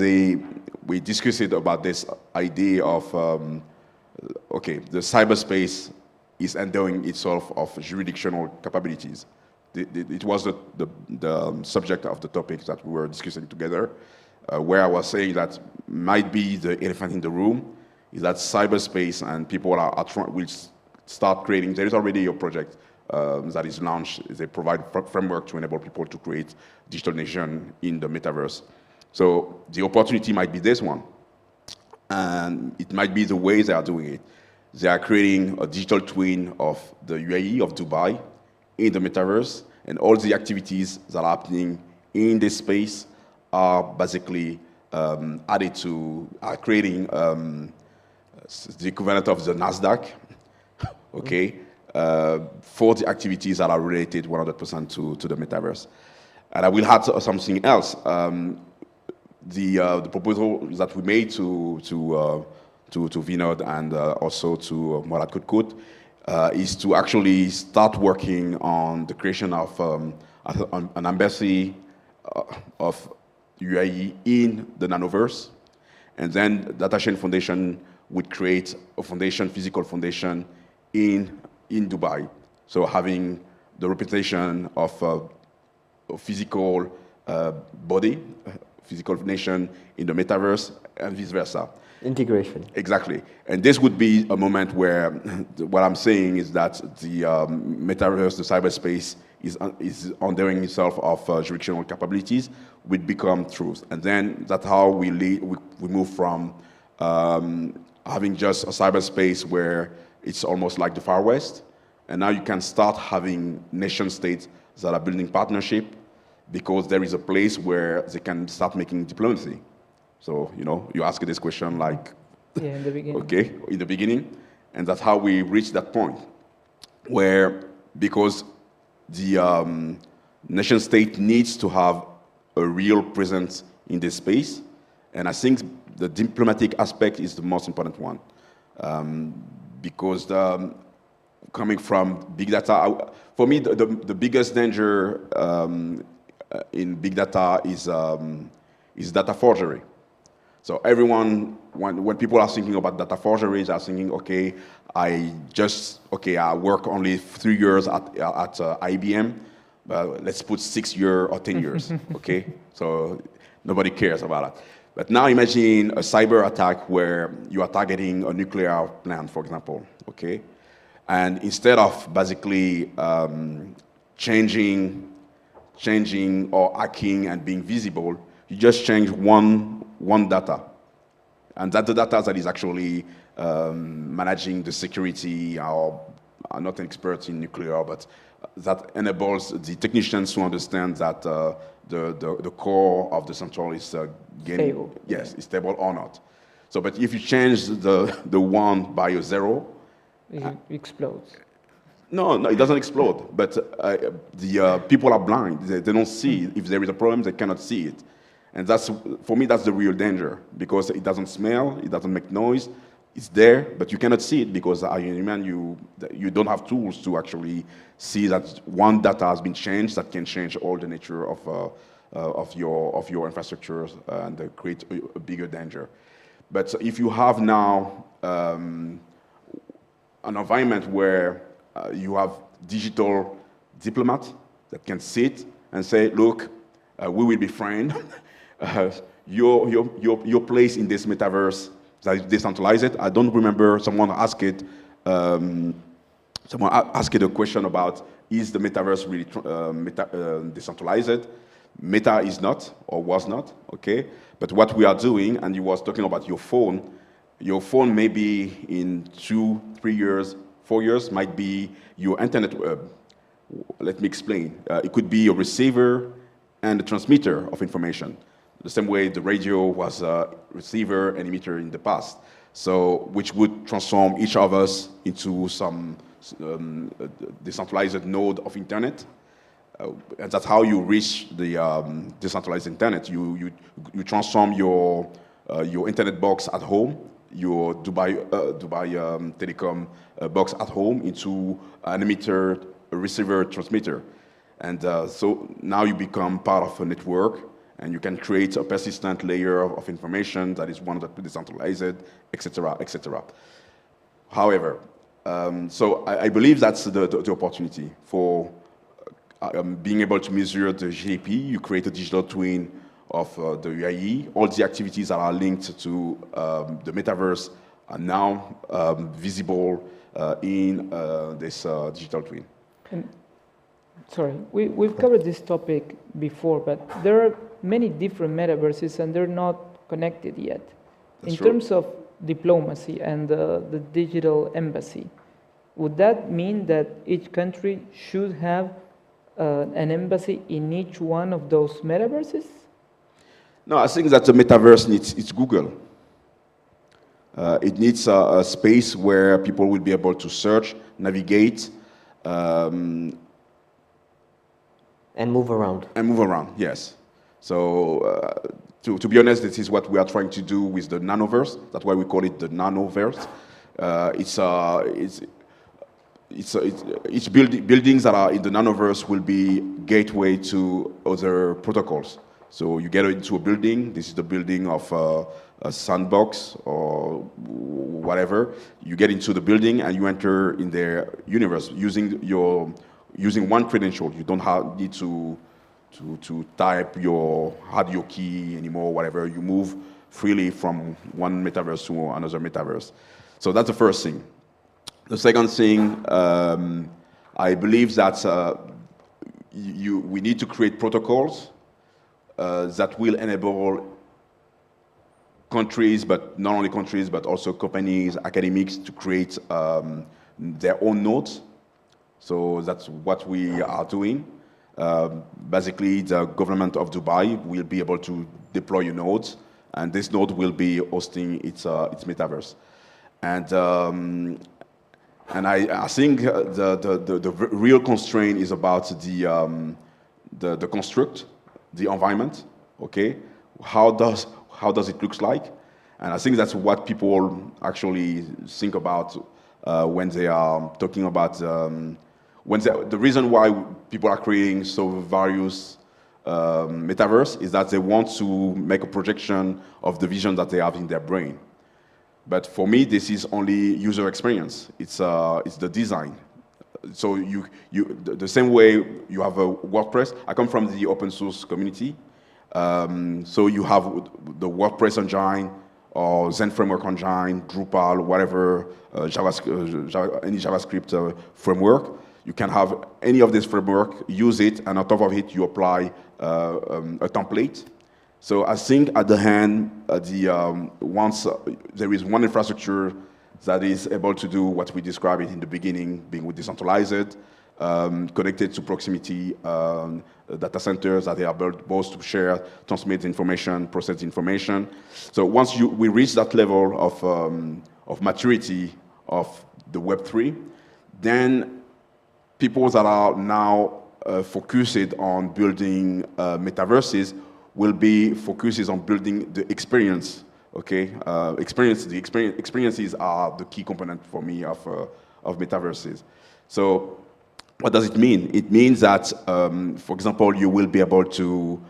we discussed about this idea of, the cyberspace is endowing itself of jurisdictional capabilities. It was the subject of the topic that we were discussing together, where I was saying that might be the elephant in the room, is that cyberspace and people will start creating. There is already a project that is launched. They provide framework to enable people to create digital nation in the metaverse. So the opportunity might be this one, and it might be the way they are doing it. They are creating a digital twin of the UAE, of Dubai, in the metaverse, and all the activities that are happening in this space are basically creating the equivalent of the NASDAQ, okay, for the activities that are related 100% to the metaverse. And I will add something else. The proposal that we made to Vinod and also to Morad Kutkut is to actually start working on the creation of an embassy of UAE in the nanoverse, and then Datachain Foundation would create a foundation, physical foundation in Dubai. So having the reputation of a physical body, physical nation in the metaverse, and vice versa. Integration. Exactly. And this would be a moment where what I'm saying is that the metaverse, the cyberspace, is undoing itself of jurisdictional capabilities, would become truth. And then that's how we move from having just a cyberspace where it's almost like the Far West, and now you can start having nation states that are building partnership because there is a place where they can start making diplomacy. So, you ask this question like, yeah, in the beginning. Okay, in the beginning, and that's how we reach that point where, because the nation state needs to have a real presence in this space, and I think the diplomatic aspect is the most important one, because coming from big data, for me, the biggest danger in big data is data forgery. So everyone, when people are thinking about data forgeries, are thinking, okay, I work only 3 years at IBM, but let's put 6 years or 10 years, okay? So nobody cares about that. But now imagine a cyber attack where you are targeting a nuclear plant, for example, okay? And instead of basically changing or hacking and being visible, you just change one data. And that's the data that is actually managing the security. I'm not an expert in nuclear, but that enables the technicians to understand that the core of the central is stable. Yes, is stable or not. So, but if you change the 1 by a 0, it explodes. No, it doesn't explode. But the people are blind. They don't see. If there is a problem, they cannot see it. And for me, that's the real danger, because it doesn't smell, it doesn't make noise. It's there, but you cannot see it because as a human, you don't have tools to actually see that one data has been changed that can change all the nature of your infrastructure and create a bigger danger. But if you have now an environment where you have digital diplomats that can sit and say, look, we will be friends. Your place in this metaverse that is decentralized. I don't remember someone asked it. Someone asked a question about, is the metaverse really decentralized? Meta is not, or was not, okay? But what we are doing, and you was talking about your phone may be in 2, 3 years, 4 years, might be your internet. Let me explain. It could be a receiver and a transmitter of information. The same way the radio was a receiver and emitter in the past. So, which would transform each of us into some decentralized node of internet. And that's how you reach the decentralized internet. You transform your internet box at home, your Dubai telecom box at home, into an emitter, a receiver, transmitter. And so now you become part of a network, and you can create a persistent layer of information that is one that is decentralized, etc., etc. However, so I believe that's the opportunity for being able to measure the GDP. You create a digital twin of the UAE. All the activities that are linked to the metaverse are now visible in this digital twin. Sorry, we've covered this topic before, but there are many different metaverses and they're not connected yet. In terms of diplomacy and the digital embassy, would that mean that each country should have an embassy in each one of those metaverses? No, I think that the metaverse needs Google. It needs a space where people will be able to search, navigate, and move around. And move around, yes. So, to be honest, this is what we are trying to do with the nanoverse. That's why we call it the nanoverse. Buildings that are in the nanoverse will be gateway to other protocols. So you get into a building. This is the building of a sandbox or whatever. You get into the building and you enter in their universe using one credential. You don't need to type add your key anymore, whatever. You move freely from one metaverse to another metaverse. So that's the first thing. The second thing, I believe that we need to create protocols that will enable countries, but not only countries, but also companies, academics, to create their own nodes. So that's what we are doing. Basically, the government of Dubai will be able to deploy nodes, and this node will be hosting its metaverse. And I think the real constraint is about the construct, the environment. Okay, how does it look like? And I think that's what people actually think about when they are talking about the reason why people are creating so various metaverse is that they want to make a projection of the vision that they have in their brain. But for me, this is only user experience. It's the design. So the same way you have a WordPress. I come from the open source community. So you have the WordPress engine or Zen framework engine, Drupal, whatever, any JavaScript framework. You can have any of this framework, use it, and on top of it, you apply a template. So I think at the end, once there is one infrastructure that is able to do what we described in the beginning, being decentralized, connected to proximity data centers that they are built both to share, transmit information, process information. So once we reach that level of maturity of the Web3, then people that are now focused on building metaverses will be focused on building the experience. Okay, experiences are the key component for me of metaverses. So what does it mean? It means that, for example, you will be able to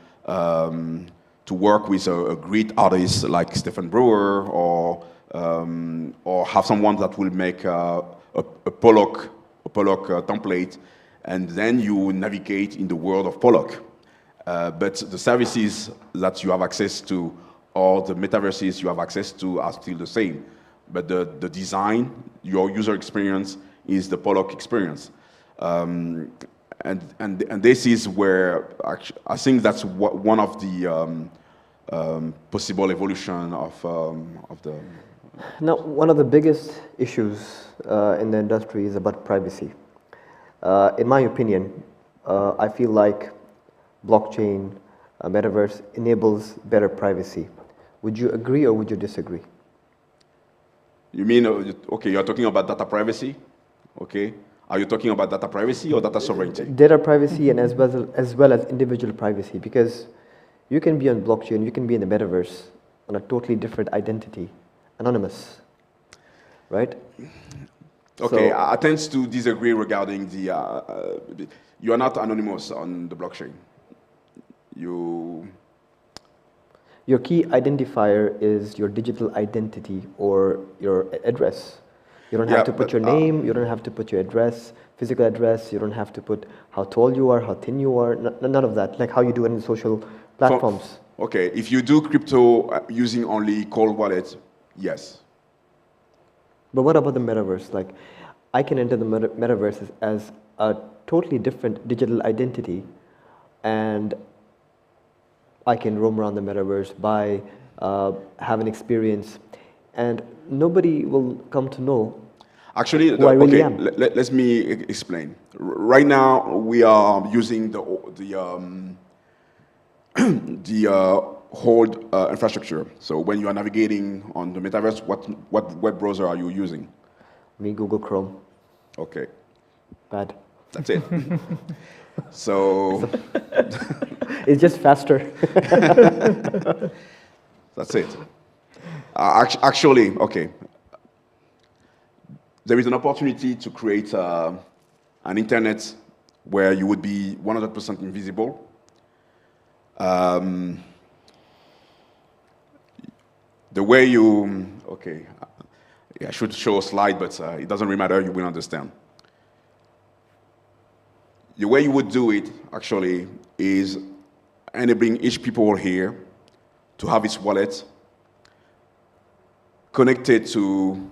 work with a great artist like Stephen Brewer, or have someone that will make a Pollock template, and then you navigate in the world of Pollock. But the services that you have access to, or the metaverses you have access to, are still the same. But the design, your user experience, is the Pollock experience. And this is where I think that's one of the possible evolution of the. Now, one of the biggest issues in the industry is about privacy. In my opinion, I feel like blockchain, metaverse enables better privacy. Would you agree or would you disagree? You mean, okay, you're talking about data privacy? Okay. Are you talking about data privacy or data sovereignty? Data privacy and as well as individual privacy, because you can be on blockchain, you can be in the metaverse on a totally different identity, anonymous, right? Okay, So, I tend to disagree regarding you are not anonymous on the blockchain. your key identifier is your digital identity or your address. You don't have to put your name, you don't have to put your address, physical address, you don't have to put how tall you are, how thin you are, none of that, like how you do it in social platforms. Okay, if you do crypto using only cold wallet, yes. But what about the metaverse? Like, I can enter the metaverse as a totally different digital identity, and I can roam around the metaverse, buy, have an experience, and nobody will come to know. Actually, who I really am. Let me explain. Right now, we are using the whole infrastructure. So when you are navigating on the metaverse, what web browser are you using? Me, Google Chrome. Okay. Bad. That's it. So it's just faster. That's it. Actually, okay. There is an opportunity to create an internet where you would be 100% invisible. Um, the way you, okay, I should show a slide, but it doesn't really matter, you will understand. The way you would do it, actually, is enabling each people here to have its wallet connected to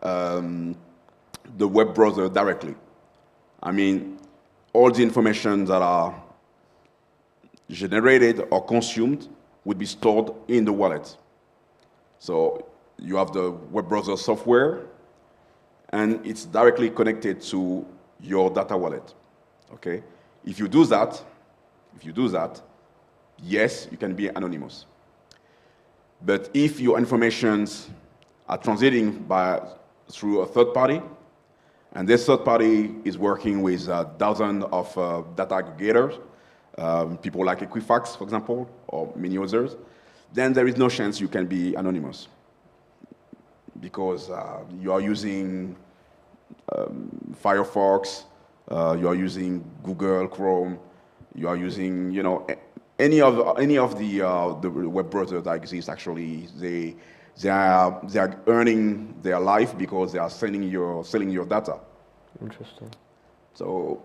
the web browser directly. I mean, all the information that are generated or consumed would be stored in the wallet. So you have the web browser software, and it's directly connected to your data wallet. Okay? If you do that, yes, you can be anonymous. But if your informations are transiting through a third party, and this third party is working with dozens of data aggregators, people like Equifax, for example, or many others, then there is no chance you can be anonymous, because you are using Firefox, you are using Google Chrome, you are using, any of the web browsers that exist. Actually, they are earning their life because they are selling your data. Interesting. So,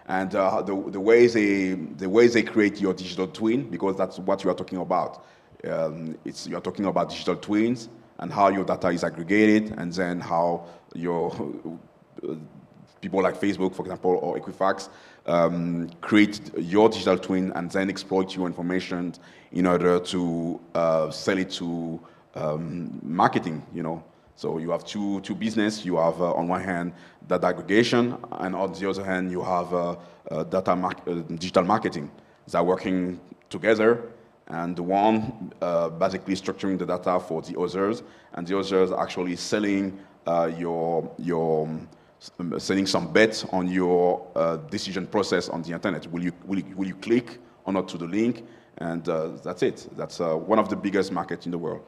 and the ways they create your digital twin, because that's what you are talking about. You are talking about digital twins and how your data is aggregated, and then how your people like Facebook, for example, or Equifax create your digital twin and then exploit your information in order to sell it to marketing. So you have two business. You have on one hand data aggregation, and on the other hand you have digital marketing. They're working together, and the one basically structuring the data for the others, and the others actually selling sending some bets on your decision process on the internet. Will you click or not to the link? And that's it. That's one of the biggest markets in the world.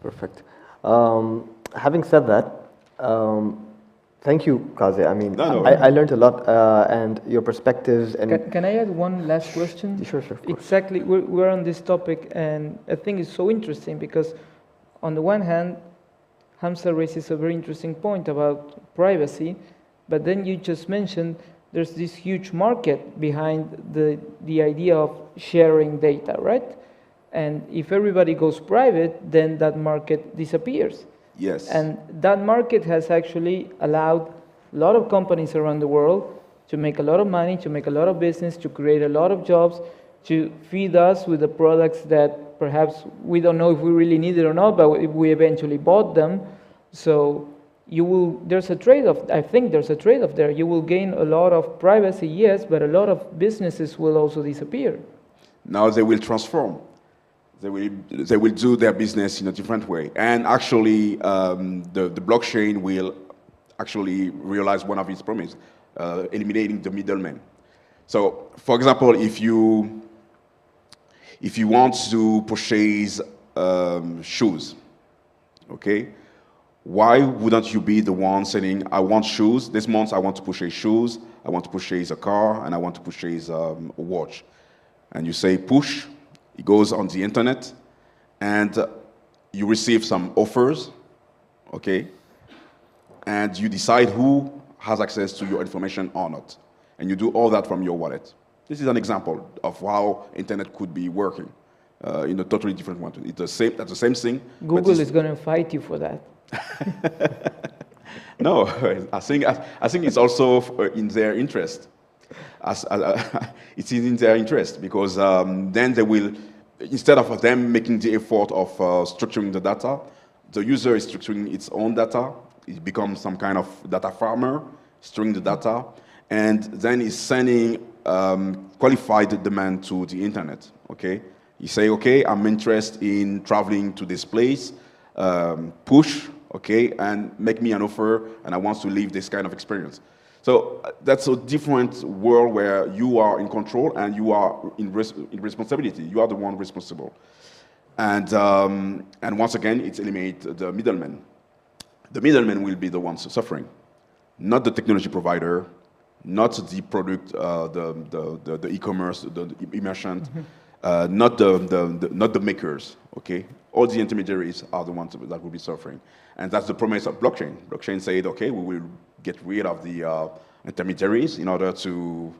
Perfect. Having said that, thank you, Kazé. I mean, No. I learned a lot, and your perspectives. And Can I add one last question? Sure, of course. Exactly. We're on this topic, and I think it's so interesting because, on the one hand, Hamza raises a very interesting point about privacy, but then you just mentioned there's this huge market behind the idea of sharing data, right? And if everybody goes private, then that market disappears. Yes. And that market has actually allowed a lot of companies around the world to make a lot of money, to make a lot of business, to create a lot of jobs, to feed us with the products that perhaps we don't know if we really need it or not, but we eventually bought them. So there's a trade-off. I think there's a trade-off there. You will gain a lot of privacy, yes, but a lot of businesses will also disappear. Now they will transform. They will do their business in a different way. And actually, the blockchain will actually realize one of its promises, eliminating the middleman. So, for example, if you want to purchase shoes, okay, why wouldn't you be the one saying, I want shoes, this month I want to purchase shoes, I want to purchase a car, and I want to purchase a watch. And you say push, it goes on the internet, and you receive some offers, okay, and you decide who has access to your information or not. And you do all that from your wallet. This is an example of how internet could be working in a totally different way. That's the same thing. Google is going to fight you for that. No, I think it's also in their interest. It's in their interest, because then they will, instead of them making the effort of structuring the data, the user is structuring its own data. It becomes some kind of data farmer, storing the data, and then is sending qualified demand to the internet. Okay, you say, okay, I'm interested in traveling to this place, push, okay, and make me an offer, and I want to live this kind of experience. So that's a different world where you are in control and you are in responsibility. You are the one responsible. And once again, it eliminates the middleman. The middleman will be the ones suffering, not the technology provider, not the product, the e-commerce, the merchant, not the makers. Okay, all the intermediaries are the ones that will be suffering, and that's the promise of blockchain. Blockchain said, okay, we will get rid of the intermediaries in order to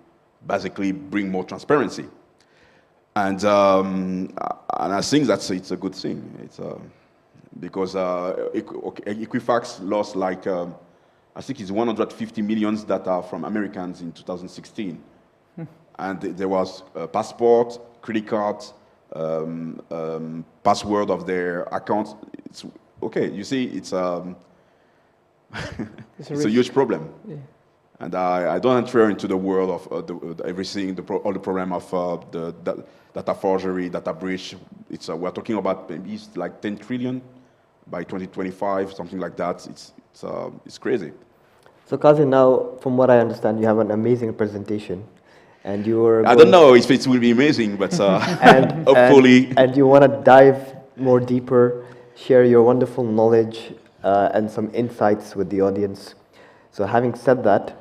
basically bring more transparency. And I think it's a good thing. It's because Equifax lost like I think it's 150 million data from Americans in 2016, and there was passport, credit cards, password of their accounts. It's okay. You see, it's it's a huge problem. Yeah. And I don't enter into the world of everything, all the problem of the data forgery, data breach. We're talking about maybe it's like 10 trillion by 2025, something like that. It's crazy. So Kazé, now from what I understand, you have an amazing presentation, and you were. I don't know if it will be amazing, but hopefully. And you want to dive more deeper, share your wonderful knowledge and some insights with the audience. So having said that,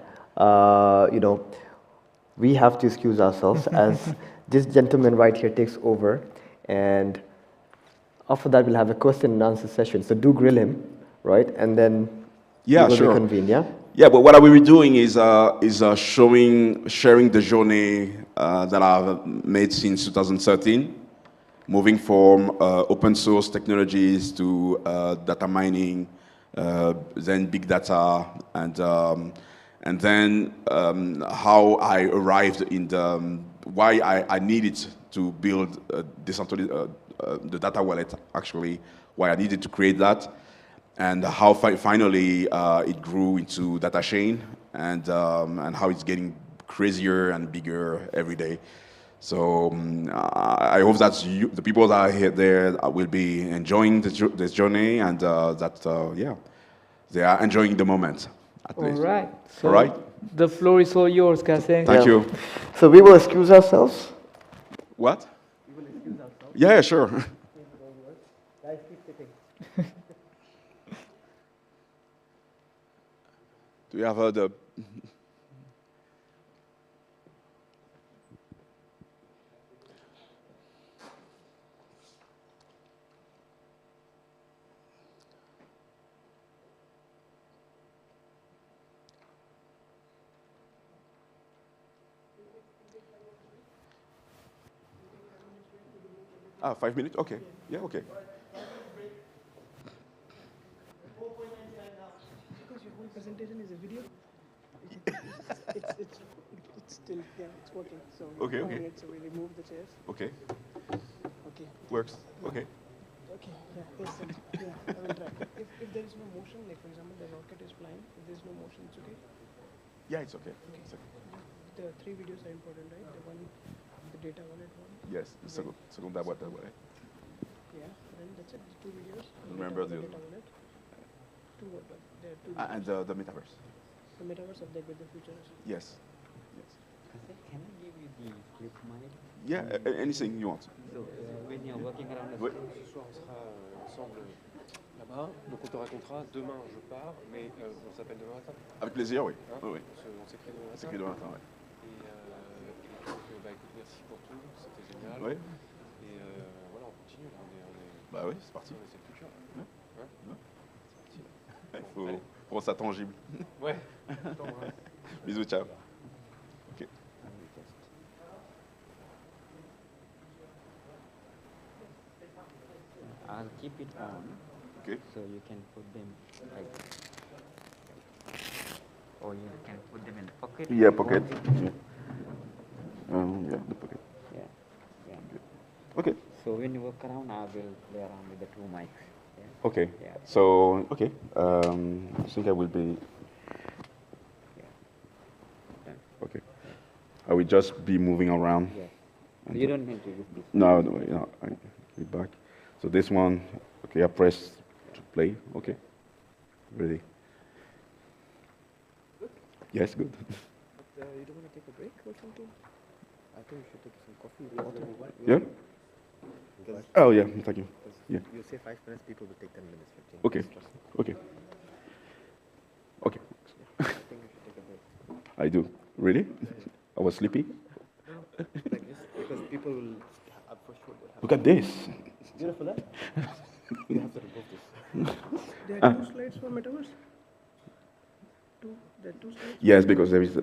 we have to excuse ourselves as this gentleman right here takes over, and after that we'll have a question and answer session. So do grill him, right? And then yeah, we'll sure. reconvene, yeah? Yeah, but what I will be doing is sharing the journey that I've made since 2013, moving from open source technologies to data mining, then big data, and then how I arrived in why I needed to build the data wallet, actually, why I needed to create that, and how finally it grew into Datachain, and how it's getting crazier and bigger every day. So I hope that the people that are here there will be enjoying this journey, and that they are enjoying the moment. All right. So all right. The floor is all yours, Kazé. Thank you. So we will excuse ourselves. What? We will excuse ourselves. Yeah, sure. Guys, keep sitting. Do you have the? Ah, 5 minutes? Okay. Yeah, okay. Because your whole presentation is a video. It's still, it's working. So okay. So we remove the chairs. Okay. Okay. Works. Yeah. Okay. Okay. Yeah. Yes. I will try. If there is no motion, like for example, the rocket is flying. If there is no motion, it's okay. Yeah, it's okay. Okay. It's okay. The 3 videos are important, right? The one, the data wallet one. Yes. Second that wallet. Yeah. Then that's it. 2 videos. Remember the data wallet. 2 what? There are 2. And the metaverse. The metaverse update with the futures. Yes. Can I give you the clip mic? Yeah, anything you want. So, when you're working around Oui. Ce soir, on sera ensemble là-bas. Donc, on te racontera. Demain, je pars, mais on s'appelle demain matin. Avec plaisir, oui. Hein, Oui. On s'écrit demain matin. C'est écrit demain matin, oui. Et donc, écoute, merci pour tout. C'était génial. Oui. Et voilà, on continue. Là, Bah oui, c'est parti. C'est le futur. Ouais. Ouais. Ouais. C'est parti. Il faut rendre ça tangible. Ouais. Bisous, ciao. Ok. I'll keep it on. Okay. So you can put them like, or you can put them in the pocket. Yeah, pocket. Yeah. Yeah, the pocket. Yeah. Okay. So when you walk around, I will play around with the 2 mics. Yeah. Okay. Yeah. So, okay. I think I will be. Done. Okay. I will just be moving around. Yeah. You don't need to use this. No, I be back. So this one, okay, I press to play. Okay. Ready. Good? Yes, good. But you don't want to take a break or something? I think you should take some coffee. Water. Yeah? Oh, yeah, thank you. Yeah. You say 5 minutes, people will take 10 minutes, 15 Okay. minutes. Okay. Okay. I think you should take a break. I do. Really? I was sleepy? Like this, because people will, for sure, will have. Look at this. Beautiful, eh? You have to remove this. There are two slides for Metaverse? There are two slides? Yes, because there is.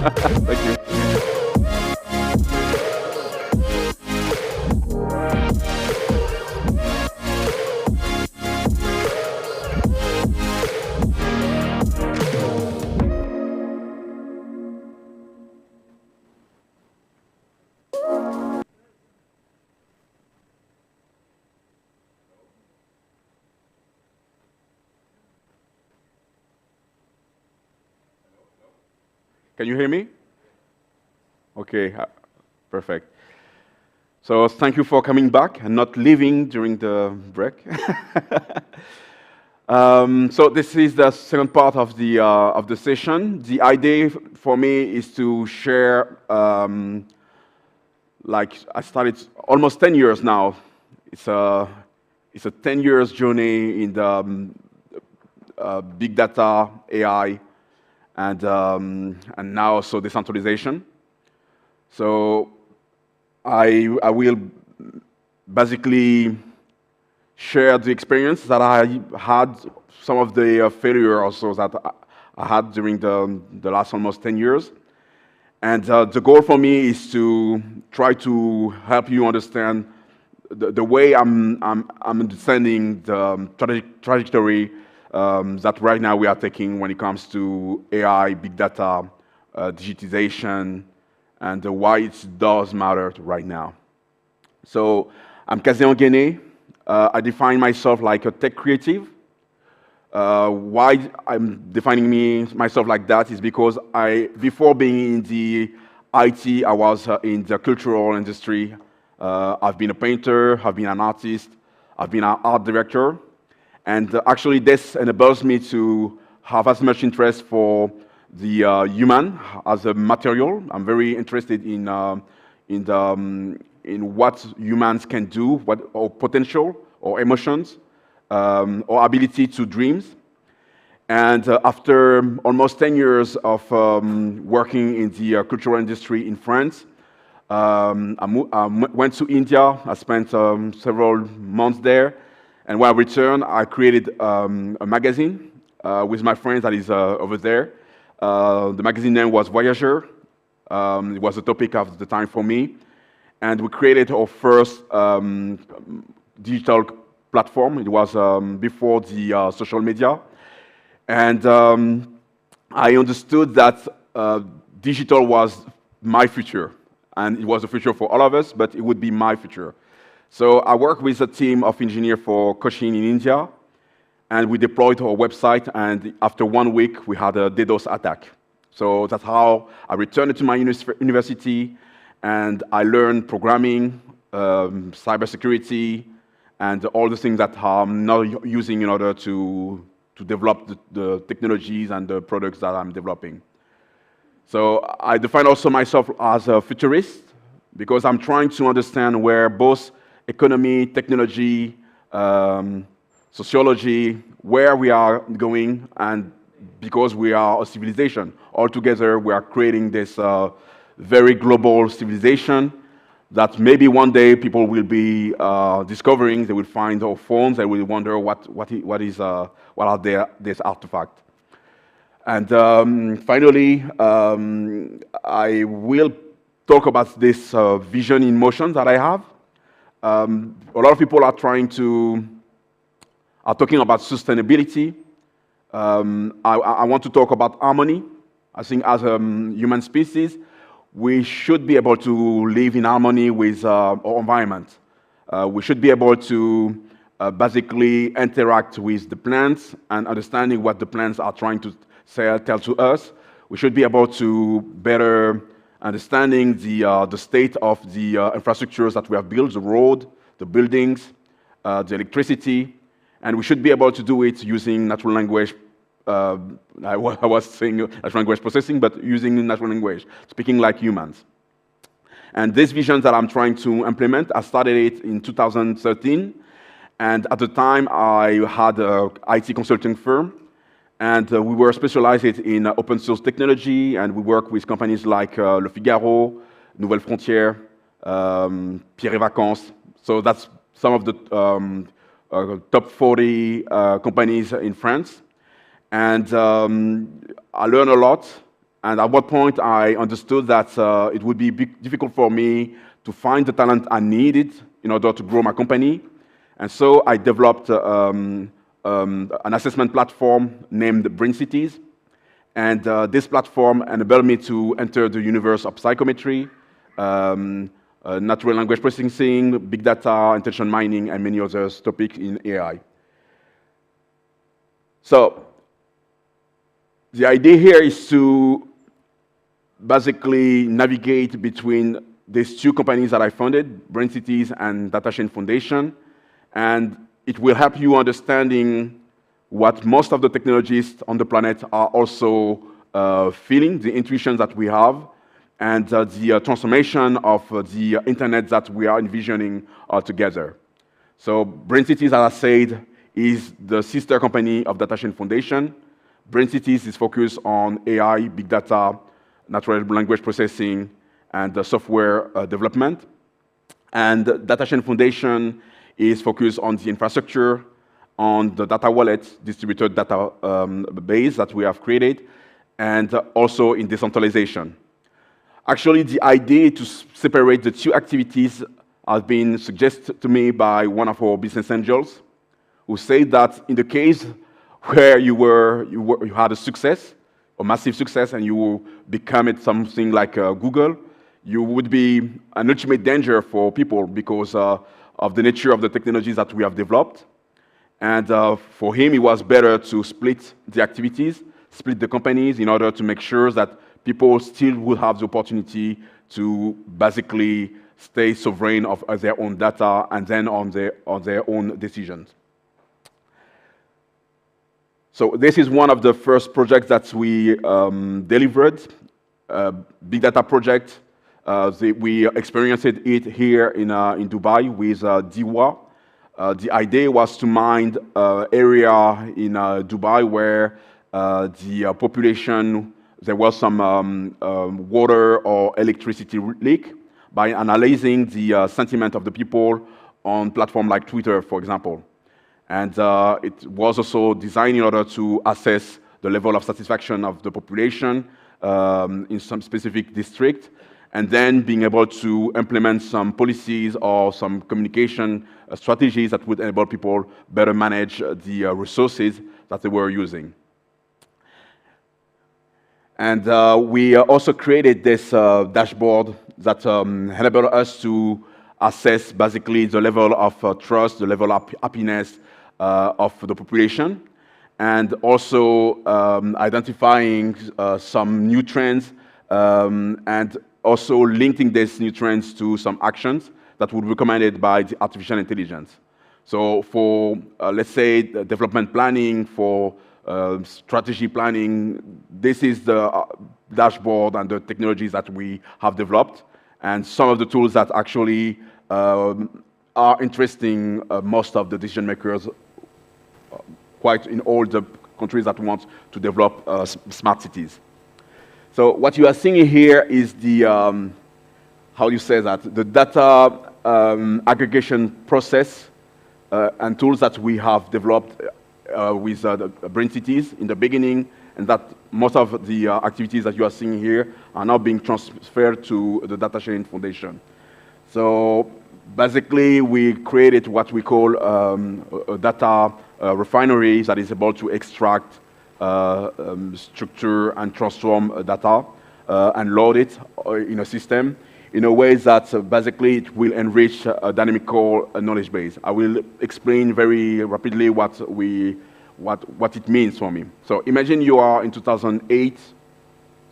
Thank you. Can you hear me? Okay, perfect. So thank you for coming back and not leaving during the break. So this is the second part of the session. The idea for me is to share, like I started almost 10 years now. It's a 10 years journey in the big data, AI, and now also decentralization. So I will basically share the experience that I had, some of the failure also that I had during the last almost 10 years. And the goal for me is to try to help you understand the way I'm understanding the trajectory that right now we are taking when it comes to AI, big data, digitization, and why it does matter right now. So I'm Kazé Onguene. I define myself like a tech creative. Why I'm defining myself like that is because before being in the IT, I was in the cultural industry. I've been a painter, I've been an artist, I've been an art director. And actually this enables me to have as much interest for the human as a material. I'm very interested in what humans can do, or potential, or emotions, or ability to dreams. And after almost 10 years of working in the cultural industry in France, I went to India. I spent several months there. And when I returned, I created a magazine with my friends that is over there. The magazine name was Voyageur. It was a topic of the time for me. And we created our first digital platform. It was before the social media. And I understood that digital was my future. And it was the future for all of us, but it would be my future. So I worked with a team of engineers for Cochin in India, and we deployed our website, and after 1 week, we had a DDoS attack. So that's how I returned to my university, and I learned programming, cybersecurity, and all the things that I'm now using in order to develop the technologies and the products that I'm developing. So I define also myself as a futurist, because I'm trying to understand where both economy, technology, sociology, where we are going, and because we are a civilization. Altogether, we are creating this very global civilization that maybe one day people will be discovering. They will find our phones, they will wonder what are these artifacts. And finally, I will talk about this vision in motion that I have. A lot of people are talking about sustainability. I want to talk about harmony. I think as a human species, we should be able to live in harmony with our environment. We should be able to basically interact with the plants and understanding what the plants are trying to tell to us. We should be able to better understanding the state of the infrastructures that we have built, the road, the buildings, the electricity, and we should be able to do it using natural language. I was saying natural language processing, but using natural language, speaking like humans. And this vision that I'm trying to implement, I started it in 2013, and at the time I had an IT consulting firm, and we were specialized in open source technology, and we work with companies like Le Figaro, Nouvelle Frontière, Pierre et Vacances. So that's some of the top 40 companies in France. And I learned a lot, And at what point I understood that it would be difficult for me to find the talent I needed in order to grow my company. And so I developed an assessment platform named Brain Cities. And this platform enabled me to enter the universe of psychometry, natural language processing, big data, intention mining, and many other topics in AI. So the idea here is to basically navigate between these two companies that I founded, Brain Cities and Datachain Foundation, and it will help you understanding what most of the technologists on the planet are also feeling, the intuitions that we have, and the transformation of the internet that we are envisioning together. So Brain Cities, as I said, is the sister company of Datachain Foundation. Brain Cities is focused on AI, big data, natural language processing, and software development. And Datachain Foundation is focused on the infrastructure, on the data wallet, distributed data base that we have created, and also in decentralization. Actually, the idea to separate the two activities has been suggested to me by one of our business angels, who said that in the case where you had a success, a massive success, and you become something like Google, you would be an ultimate danger for people because of the nature of the technologies that we have developed. And for him, it was better to split the activities, split the companies in order to make sure that people still would have the opportunity to basically stay sovereign of their own data and then on their own decisions. So this is one of the first projects that we delivered, big data project. We experienced it here in Dubai with Diwa. The idea was to mine area in Dubai where the population, there was some water or electricity leak by analyzing the sentiment of the people on platforms like Twitter, for example. And it was also designed in order to assess the level of satisfaction of the population in some specific district, and then being able to implement some policies or some communication strategies that would enable people better manage the resources that they were using. And we also created this dashboard that enabled us to assess basically the level of trust, the level of happiness of the population, and also identifying some new trends and also linking these new trends to some actions that would be recommended by the artificial intelligence. So for, let's say, development planning, for strategy planning, this is the dashboard and the technologies that we have developed, and some of the tools that actually are interesting most of the decision makers quite in all the countries that want to develop smart cities. So what you are seeing here is the, how do you say that, the data aggregation process and tools that we have developed with the Brain Cities in the beginning, and that most of the activities that you are seeing here are now being transferred to the Datachain Foundation. So basically, we created what we call a data refinery that is able to extract structure and transform data and load it in a system in a way that basically it will enrich a dynamical knowledge base. I will explain very rapidly what it means for me. So imagine you are in 2008,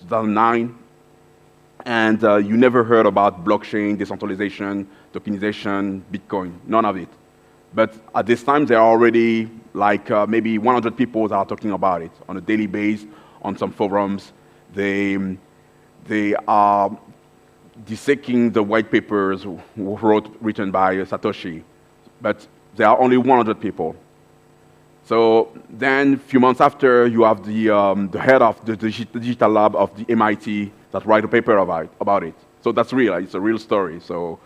2009, and you never heard about blockchain, decentralization, tokenization, Bitcoin, none of it. But at this time, there are already like maybe 100 people that are talking about it on a daily basis on some forums. They are dissecting the white papers written by Satoshi, but there are only 100 people. So then, a few months after, you have the head of the digital lab of the MIT that write a paper about it. So that's real. It's a real story. So.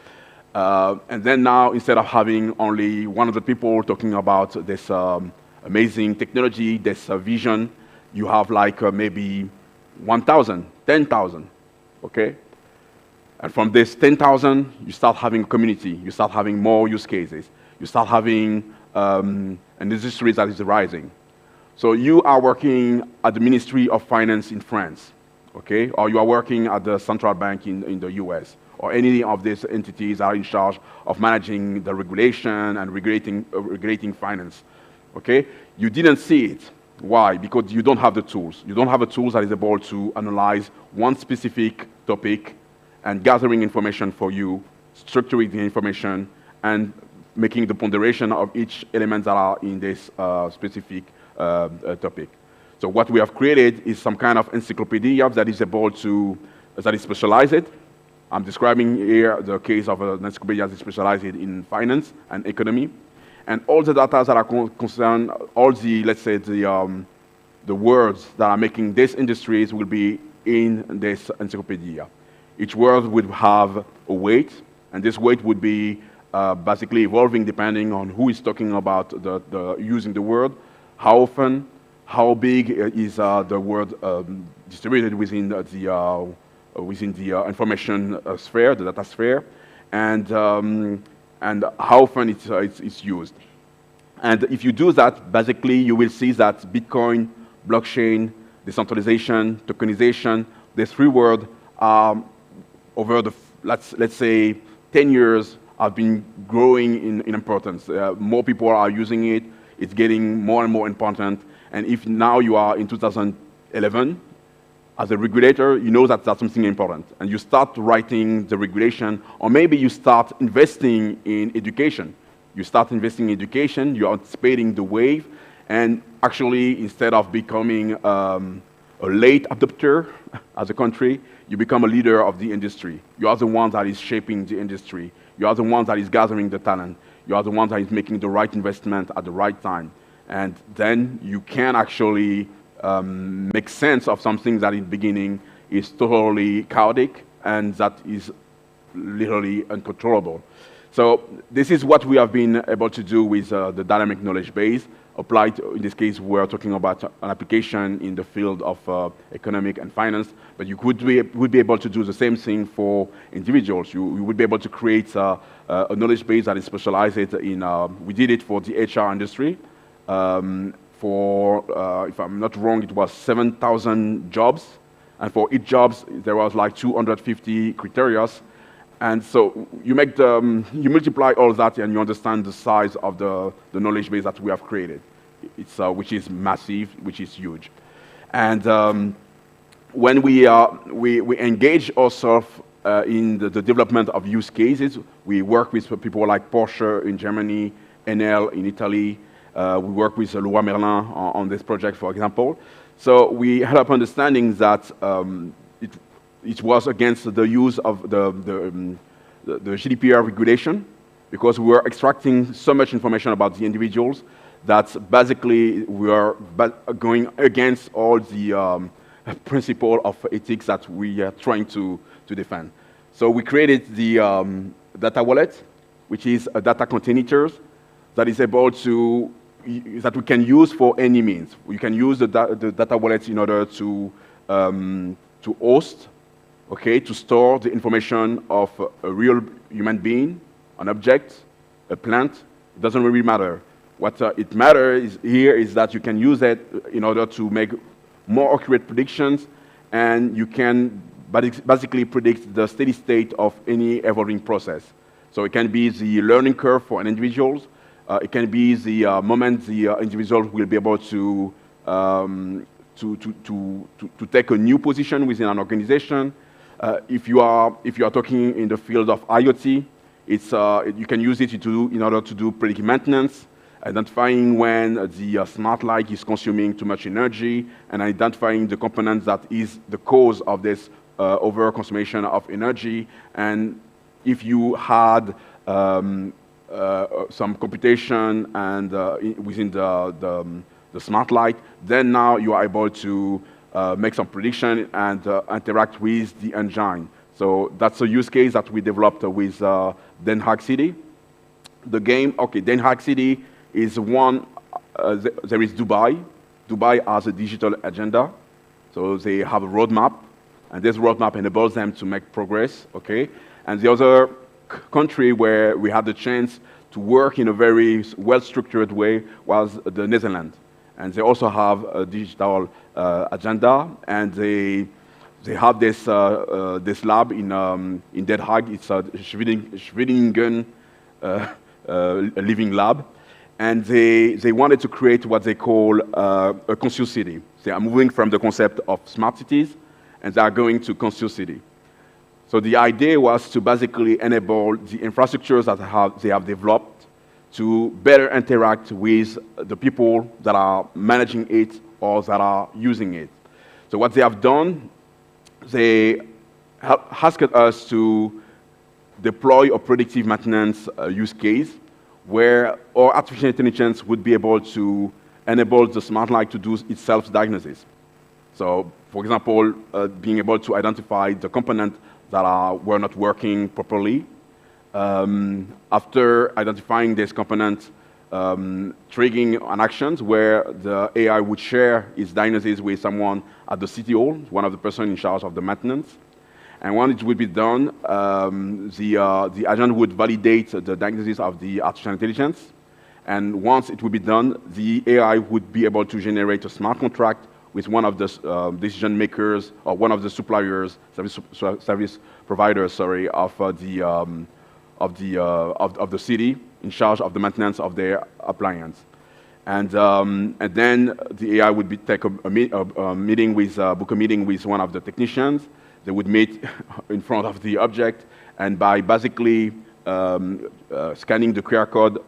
And then now, instead of having only 100 people talking about this amazing technology, this vision, you have like maybe 1,000 10,000, okay? And from this 10,000, you start having a community, you start having more use cases, you start having an industry that is rising. So you are working at the Ministry of Finance in France, okay? Or you are working at the central bank in the US, or any of these entities are in charge of managing the regulation and regulating finance, okay? You didn't see it. Why? Because you don't have the tools. You don't have the tools that is able to analyze one specific topic and gathering information for you, structuring the information, and making the ponderation of each element that are in this specific topic. So what we have created is some kind of encyclopedia that is able to, that is specialized. I'm describing here the case of an encyclopedia that is specialized in finance and economy. And all the data that are concerned, all the, let's say, the words that are making these industries will be in this encyclopedia. Each word would have a weight, and this weight would be basically evolving depending on who is talking about using the word, how often, how big is the word distributed within the information sphere, the data sphere, and how often it's used. And if you do that, basically you will see that Bitcoin, blockchain, decentralization, tokenization, these three words are over the, let's say, 10 years have been growing in importance. More people are using it, it's getting more and more important. And if now you are in 2011, as a regulator, you know that that's something important. And you start writing the regulation, or maybe you start investing in education. You start investing in education, you're anticipating the wave, and actually, instead of becoming a late adopter as a country, you become a leader of the industry. You are the one that is shaping the industry. You are the one that is gathering the talent. You are the one that is making the right investment at the right time. And then you can actually make sense of something that in the beginning is totally chaotic and that is literally uncontrollable. So this is what we have been able to do with the dynamic knowledge base. Applied, in this case, we're talking about an application in the field of economic and finance, but you would be able to do the same thing for individuals. You would be able to create a knowledge base that is specialized in, we did it for the HR industry. If I'm not wrong, it was 7,000 jobs, and for each jobs there was like 250 criteria, and so you multiply all that and you understand the size of the knowledge base that we have created. It's which is massive, which is huge, and when we engage ourselves in the development of use cases, we work with people like Porsche in Germany, Enel in Italy. We work with Leroy Merlin on this project, for example. So we had up understanding that it was against the use of the GDPR regulation, because we were extracting so much information about the individuals that basically we are going against all the principle of ethics that we are trying to defend. So we created the data wallet, which is a data container that is able to that we can use for any means. We can use the data wallet in order to host, okay, to store the information of a real human being, an object, a plant. It doesn't really matter. What it matters here is that you can use it in order to make more accurate predictions, and you can basically predict the steady state of any evolving process. So it can be the learning curve for an individual. It can be the moment the individual will be able to take a new position within an organization. If you are talking in the field of IoT, you can use it in order to do predictive maintenance, identifying when the smart light is consuming too much energy, and identifying the component that is the cause of this over-consumption of energy. And if you had some computation and within the smart light, then now you are able to make some prediction and interact with the engine. So that's a use case that we developed with Den Haag City. The game, okay, Den Haag City is one, there is Dubai. Dubai has a digital agenda, so they have a roadmap, And this roadmap enables them to make progress, okay? And the other country where we had the chance to work in a very well-structured way was the Netherlands. And they also have a digital agenda, and they have this lab in Den Haag. It's a Schwedingen living lab, and they wanted to create what they call a conscious city. They are moving from the concept of smart cities, and they are going to conscious city. So the idea was to basically enable the infrastructures that they have developed to better interact with the people that are managing it or that are using it. So what they have done, they asked us to deploy a predictive maintenance use case where our artificial intelligence would be able to enable the smart light to do its self-diagnosis. So, for example, being able to identify the components that were not working properly. After identifying these components, triggering an action where the AI would share its diagnosis with someone at the city hall, one of the person in charge of the maintenance. And when it would be done, the agent would validate the diagnosis of the artificial intelligence. And once it would be done, the AI would be able to generate a smart contract with one of the decision makers or one of the suppliers, service providers, sorry, of the city in charge of the maintenance of their appliance. And then the AI would book a meeting with one of the technicians. They would meet in front of the object, and by basically scanning the QR code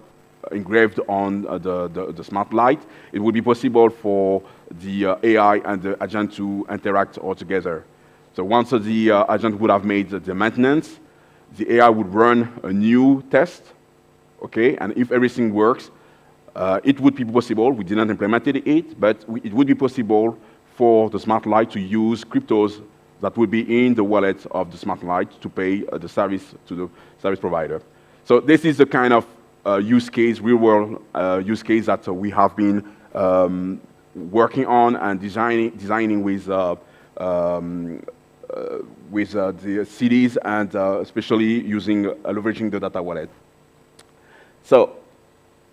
engraved on the smart light, it would be possible for the AI and the agent to interact all together. So once the agent would have made the maintenance, the AI would run a new test, okay? And if everything works, it would be possible, we did not implement it, but it would be possible for the smart light to use cryptos that would be in the wallet of the smart light to pay the service to the service provider. So this is the kind of use case, real-world use case that we have been working on and designing with the cities, and especially leveraging the data wallet. So,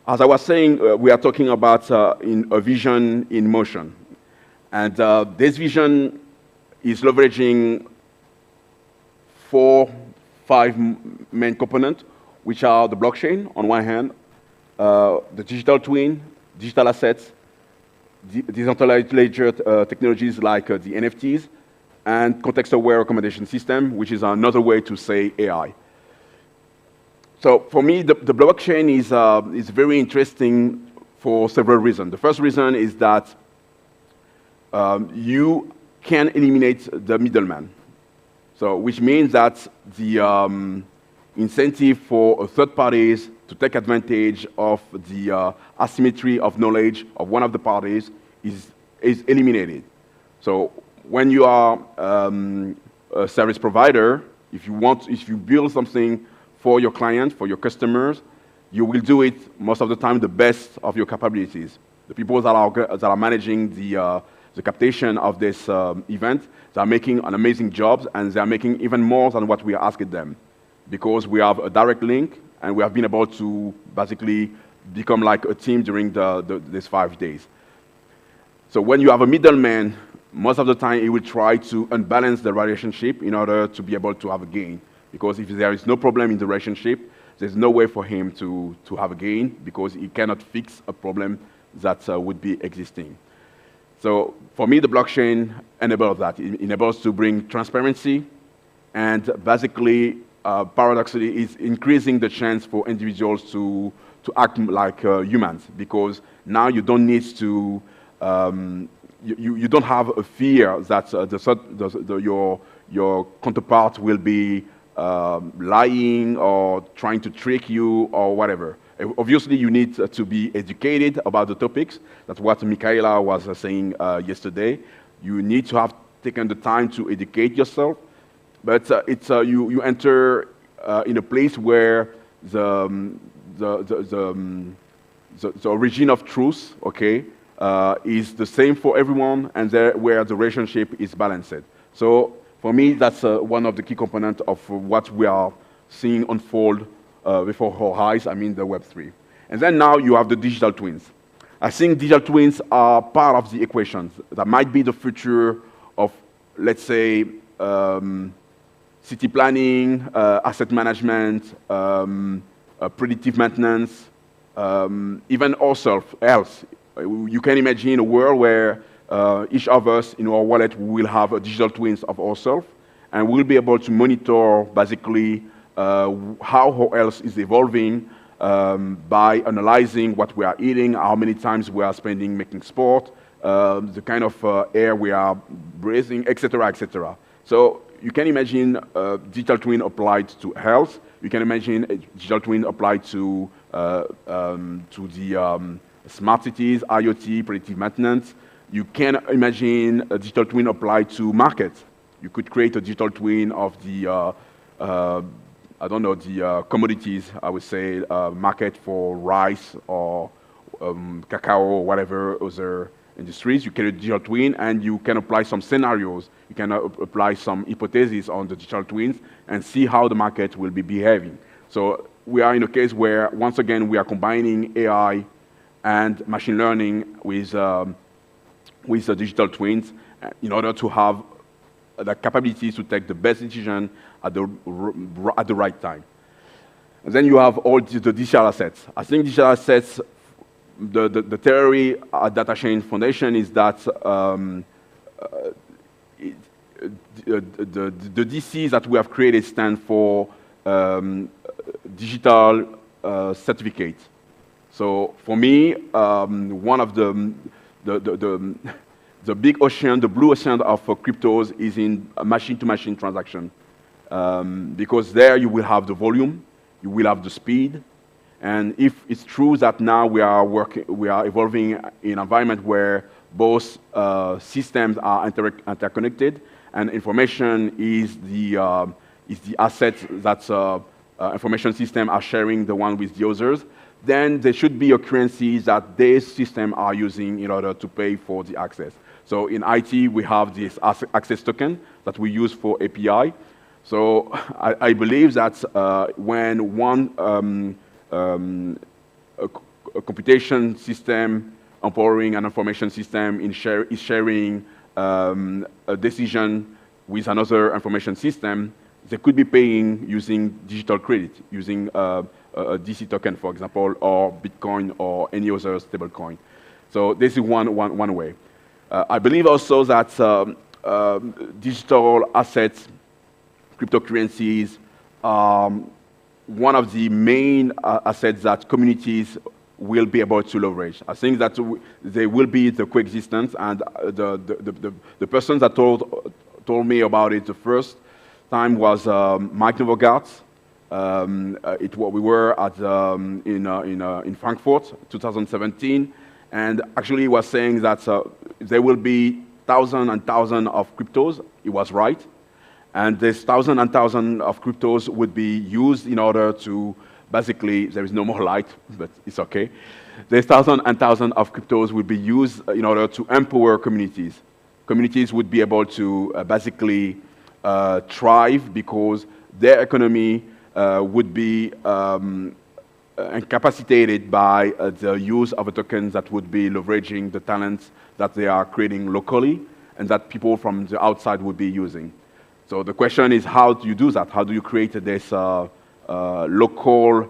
as I was saying, we are talking about in a vision in motion, and this vision is leveraging 5 main components, which are the blockchain on one hand, the digital twin, digital assets, decentralized ledger technologies like the NFTs, and context-aware recommendation system, which is another way to say AI. So for me, the blockchain is very interesting for several reasons. The first reason is that you can eliminate the middleman. So which means that the incentive for third parties to take advantage of the asymmetry of knowledge of one of the parties is eliminated. So when you are a service provider, if you build something for your clients, for your customers, you will do it most of the time the best of your capabilities. The people that are managing the captation of this event, they are making an amazing job, and they are making even more than what we are asking them, because we have a direct link, and we have been able to basically become like a team during these 5 days. So when you have a middleman, most of the time he will try to unbalance the relationship in order to be able to have a gain. Because if there is no problem in the relationship, there's no way for him to have a gain, because he cannot fix a problem that would be existing. So for me, the blockchain enables that. It enables to bring transparency, and basically, paradoxically, is increasing the chance for individuals to act like humans, because now you don't need to, you don't have a fear that your counterpart will be lying or trying to trick you or whatever. Obviously, you need to be educated about the topics. That's what Michaela was saying yesterday. You need to have taken the time to educate yourself, but you enter in a place where the origin of truth, okay, is the same for everyone, and where the relationship is balanced. So For me, that's one of the key components of what we are seeing unfold before our eyes, I mean the Web3. And then now you have the digital twins. I think digital twins are part of the equations. That might be the future of, let's say, city planning, asset management, predictive maintenance, even also else. You can imagine a world where each of us in our wallet will have a digital twins of ourselves, and we'll be able to monitor basically how our health is evolving by analyzing what we are eating, how many times we are spending making sport, the kind of air we are breathing, etc., etc. So you can imagine a digital twin applied to health. You can imagine a digital twin applied to the smart cities, IoT, predictive maintenance. You can imagine a digital twin applied to markets. You could create a digital twin of the, I don't know, the commodities, I would say, market for rice or cacao or whatever other industries. You create a digital twin and you can apply some scenarios. You can apply some hypotheses on the digital twins and see how the market will be behaving. So we are in a case where, once again, we are combining AI and machine learning with the digital twins in order to have the capabilities to take the best decision at the right time. And then you have all the digital assets. I think digital assets, the theory at Datachain Foundation is that the DCs that we have created stand for digital certificate. So for me, one of the big ocean, the blue ocean of cryptos is in machine-to-machine transaction. Because there you will have the volume, you will have the speed, and if it's true that now we are evolving in an environment where both systems are interconnected, and information is the asset that information systems are sharing the one with the others, then there should be a currency that these systems are using in order to pay for the access. So in IT, we have this access token that we use for API. So I believe that when one a computation system empowering an information system is sharing a decision with another information system, they could be paying using digital credit, using a DC token, for example, or Bitcoin or any other stablecoin. So this is one way. I believe also that digital assets, cryptocurrencies, are one of the main assets that communities will be able to leverage. I think that they will be the coexistence, and the person that told me about it the first time was Mike Novogratz. We were at in Frankfurt, 2017, and actually he was saying that there will be thousands and thousands of cryptos. He was right, and this thousands and thousands of cryptos would be used in order to basically, there is no more light, but it's okay. There's thousands and thousands of cryptos will be used in order to empower communities. Communities would be able to basically thrive because their economy would be incapacitated by the use of a token that would be leveraging the talents that they are creating locally and that people from the outside would be using. So the question is, how do you do that? How do you create this local,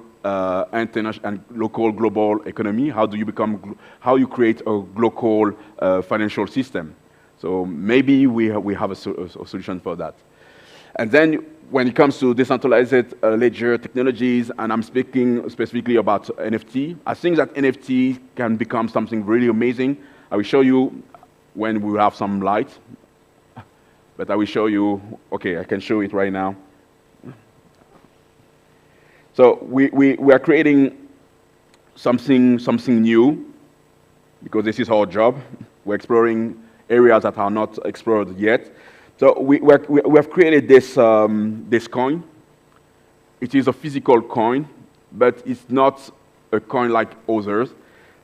international, and local global economy? How do you how you create a global financial system? So maybe we have a solution for that. And then when it comes to decentralized ledger technologies, and I'm speaking specifically about NFT, I think that NFT can become something really amazing. I will show you when we have some light, but I will show you, okay, I can show it right now. So we are creating something new, because this is our job. We're exploring areas that are not explored yet. So we have created this, this coin. It is a physical coin, but it's not a coin like others.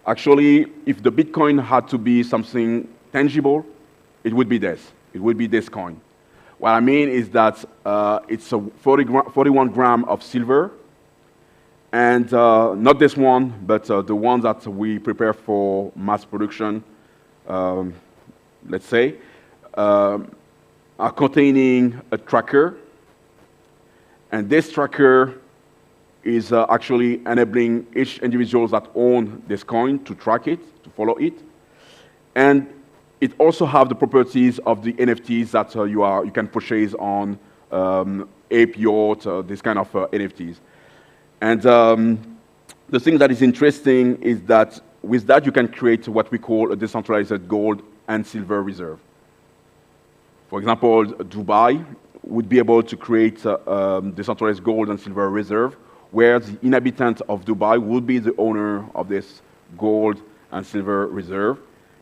Actually, if the Bitcoin had to be something tangible, it would be this. It would be this coin. What I mean is that it's a 41 gram of silver, and not this one, but the one that we prepare for mass production, let's say, are containing a tracker, and this tracker is actually enabling each individual that own this coin to track it, to follow it, and it also have the properties of the NFTs that you can purchase on Ape Yacht, this kind of NFTs. And the thing that is interesting is that with that you can create what we call a decentralized gold and silver reserve. For example, Dubai would be able to create a decentralized gold and silver reserve where the inhabitant of Dubai would be the owner of this gold and silver reserve.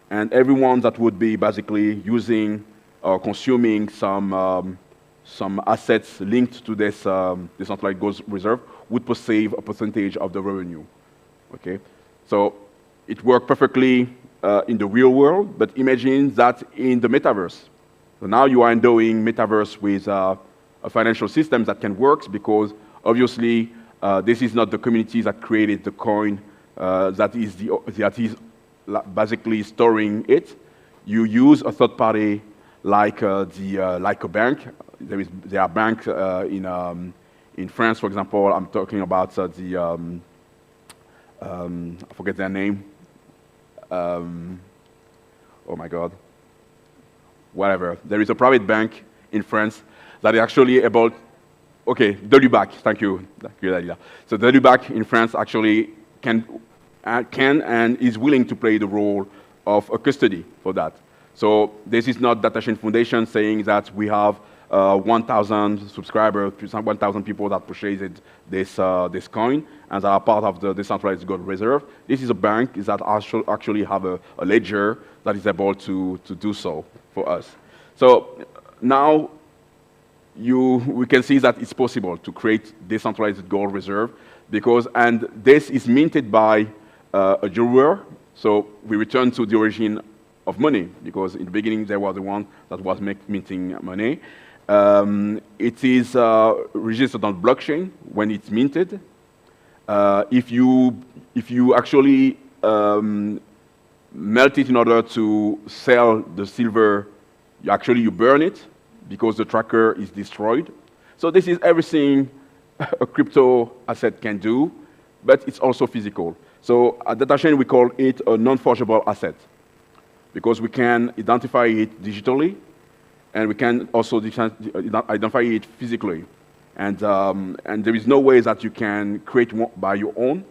And everyone that would be basically using or consuming some assets linked to this decentralized gold reserve would perceive a percentage of the revenue. Okay, so it worked perfectly in the real world, but imagine that in the metaverse. So now you are endowing metaverse with a financial system that can work, because obviously this is not the community that created the coin that is basically storing it. You use a third party like a bank. There are banks in France, for example. I'm talking about I forget their name. Oh my God. Whatever. There is a private bank in France that is actually able. Okay, Delubac. Thank you, Dalia. So Delubac in France actually can and is willing to play the role of a custody for that. So this is not Datachain Foundation saying that we have 1,000 subscribers, 1,000 people that purchased this coin and that are part of the decentralized gold reserve. This is a bank that actually have a ledger that is able to do so for us. So now we can see that it's possible to create decentralized gold reserve and this is minted by a jeweler. So we return to the origin of money, because in the beginning there was the one that was minting money. It is registered on blockchain when it's minted. If you actually melt it in order to sell the silver, you burn it because the tracker is destroyed. So this is everything a crypto asset can do, but it's also physical. So at Datachain we call it a non-forgeable asset, because we can identify it digitally, and we can also identify it physically. And there is no way that you can create one by your own,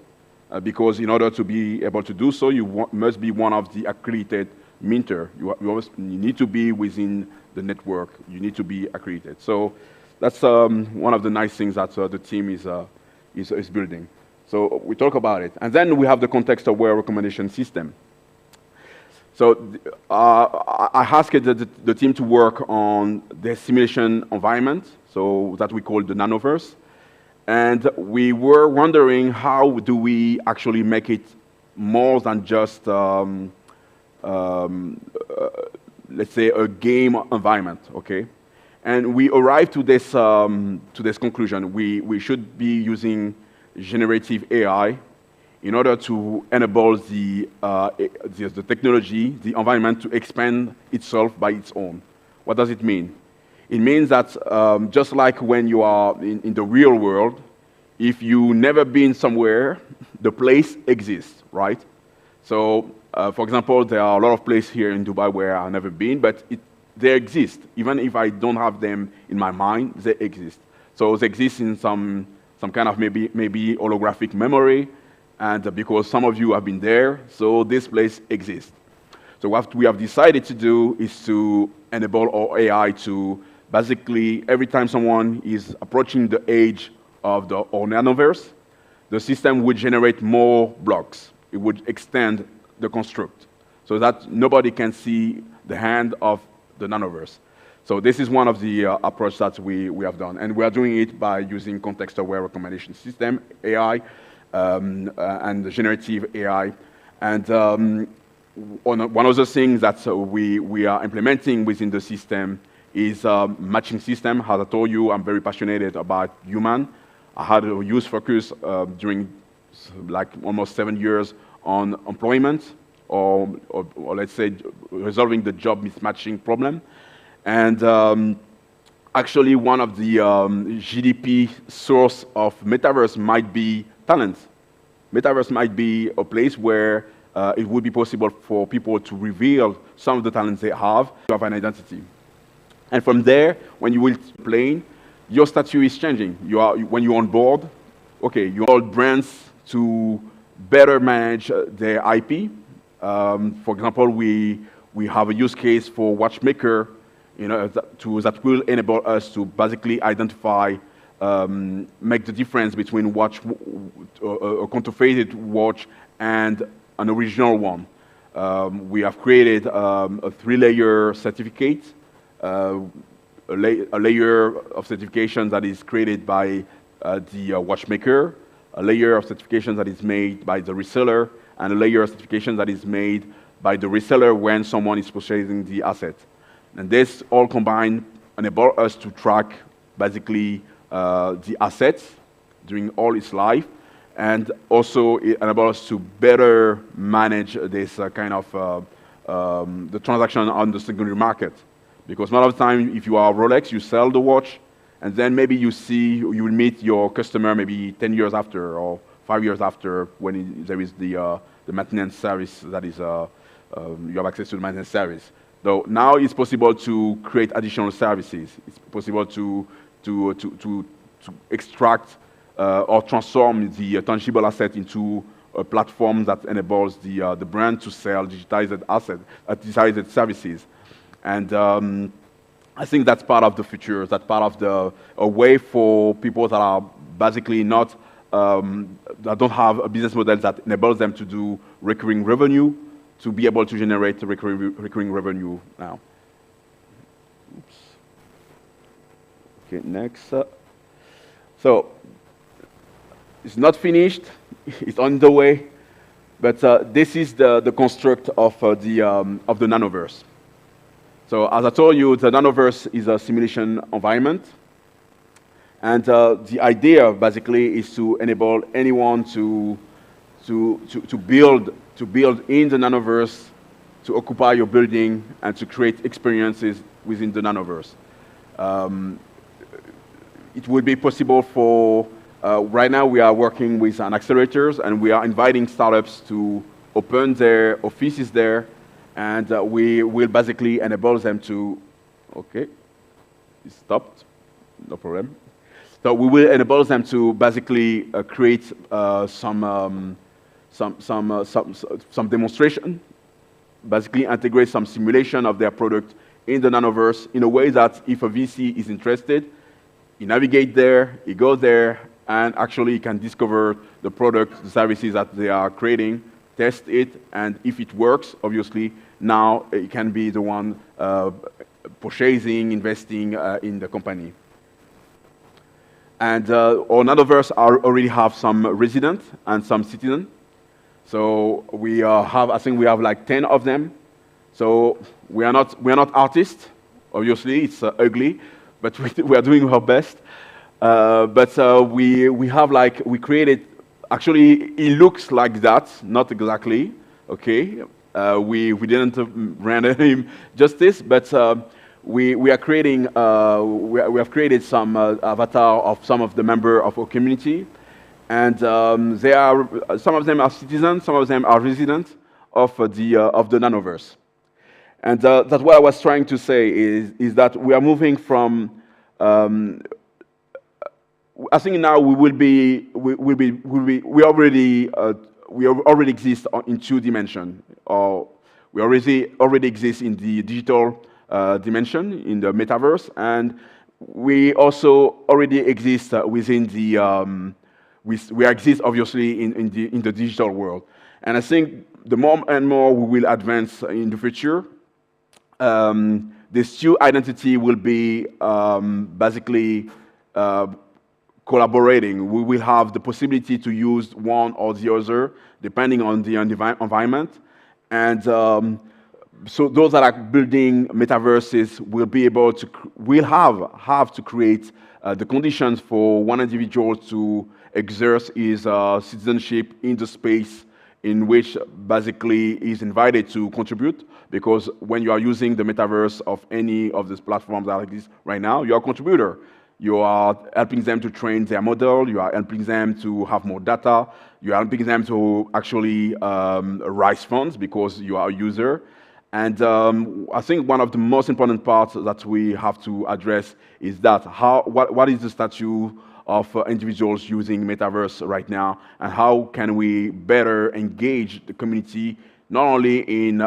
because in order to be able to do so, you must be one of the accredited minter. You need to be within the network. You need to be accredited. So that's one of the nice things that the team is building. So we talk about it. And then we have the context-aware recommendation system. So I asked the team to work on the simulation environment, so that we call the nanoverse. And we were wondering, how do we actually make it more than just, let's say, a game environment, okay? And we arrived to this conclusion. We should be using generative AI in order to enable the technology, the environment, to expand itself by its own. What does it mean? It means that just like when you are in the real world, if you never been somewhere, the place exists, right? So, for example, there are a lot of places here in Dubai where I've never been, but they exist. Even if I don't have them in my mind, they exist. So they exist in some kind of maybe holographic memory, and because some of you have been there, so this place exists. So what we have decided to do is to enable our AI to basically, every time someone is approaching the edge of our nanoverse, the system would generate more blocks. It would extend the construct so that nobody can see the hand of the nanoverse. So this is one of the approaches that we have done. And we are doing it by using context-aware recommendation system, AI, and generative AI. And one of the things that we are implementing within the system is a matching system. As I told you, I'm very passionate about human. I had a huge focus during like almost 7 years on employment, or let's say resolving the job mismatching problem. And actually, one of the GDP source of Metaverse might be talent. Metaverse might be a place where it would be possible for people to reveal some of the talents they have to have an identity. And from there, when you will play, your status is changing. When you're on board, okay, you hold brands to better manage their IP. For example, we have a use case for watchmaker, that will enable us to basically identify, make the difference between a counterfeited watch and an original one. We have created a 3-layer certificate, a layer of certification that is created by the watchmaker, a layer of certification that is made by the reseller, and a layer of certification that is made by the reseller when someone is purchasing the asset. And this all combined enable us to track basically the assets during all its life, and also it enables us to better manage this kind of the transaction on the secondary market. Because a lot of the time, if you are Rolex, you sell the watch, and then maybe you will meet your customer maybe 10 years after or 5 years after, when there is the maintenance service that is, you have access to the maintenance service. So now it's possible to create additional services. It's possible to extract or transform the tangible asset into a platform that enables the brand to sell digitized digitized services. And I think that's part of the future. That's part of a way for people that are basically not, that don't have a business model that enables them to do recurring revenue, to be able to generate recurring revenue now. Oops. Okay, next. So it's not finished. It's on the way. But this is the construct of the nanoverse. So as I told you, the nanoverse is a simulation environment. And the idea basically is to enable anyone to build in the nanoverse, to occupy your building, and to create experiences within the nanoverse. It would be possible for, right now we are working with an accelerators, and we are inviting startups to open their offices there, and we will basically enable them to, okay, it stopped, no problem. So we will enable them to basically create some demonstration, basically integrate some simulation of their product in the nanoverse in a way that if a VC is interested, he navigates there, he goes there, and actually he can discover the product, the services that they are creating, test it, and if it works, obviously, now it can be the one purchasing, investing in the company. And our nanoverse already have some residents and some citizens. So we have, I think we have like 10 of them. So we are not artists, obviously, it's ugly, but we are doing our best. We have like, we created, actually it looks like that, not exactly, okay? We didn't render him justice, but we are creating, we have created some avatar of some of the members of our community. And they are, some of them are citizens, some of them are residents of the nanoverse. And that's what I was trying to say is that we are moving from, I think now we already exist in 2 dimensions, or we already exist in the digital dimension, in the metaverse, and we also already exist within the, we exist obviously in the digital world. And I think the more and more we will advance in the future, this 2 identity will be basically collaborating. We will have the possibility to use one or the other, depending on the environment. And so those that are building metaverses will be able to, will have to create the conditions for one individual to exert his citizenship in the space in which basically is invited to contribute, because when you are using the metaverse of any of these platforms that exist right now, you are a contributor. You are helping them to train their model, you are helping them to have more data, you are helping them to actually raise funds because you are a user. And I think one of the most important parts that we have to address is that what is the status of individuals using metaverse right now, and how can we better engage the community, not only in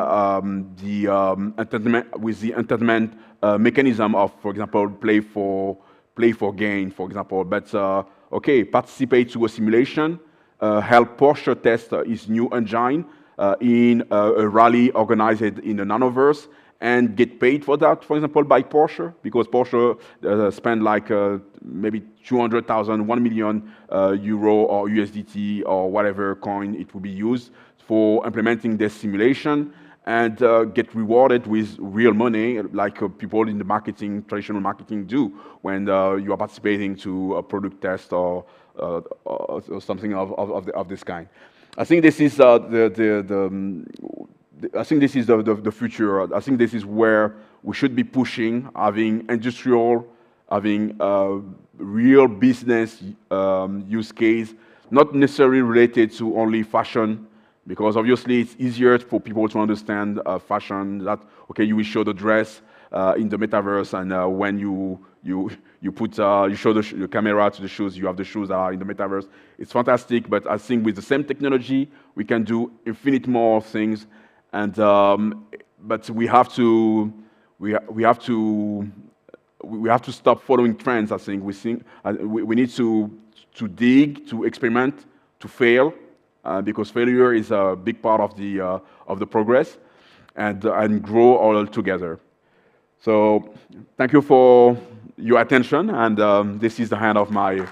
entertainment, with the entertainment mechanism of, for example, play for gain, for example, but okay, participate to a simulation, help Porsche test its new engine in a rally organized in the Nanoverse, and get paid for that, for example, by Porsche, because Porsche spend like maybe 200,000, 1 million euro or USDT or whatever coin it will be used for implementing this simulation, and get rewarded with real money, like people in the marketing, traditional marketing do when you are participating to a product test or something of this kind. I think this is I think this is the future. I think this is where we should be pushing, having industrial, having real business use case, not necessarily related to only fashion, because obviously it's easier for people to understand fashion, that, okay, you will show the dress in the metaverse, and when you show the camera to the shoes, you have the shoes that are in the metaverse. It's fantastic, but I think with the same technology, we can do infinite more things. And but we have to stop following trends. I think we need to dig, to experiment, to fail, because failure is a big part of the progress, and grow all together. So thank you for your attention, and this is the end of my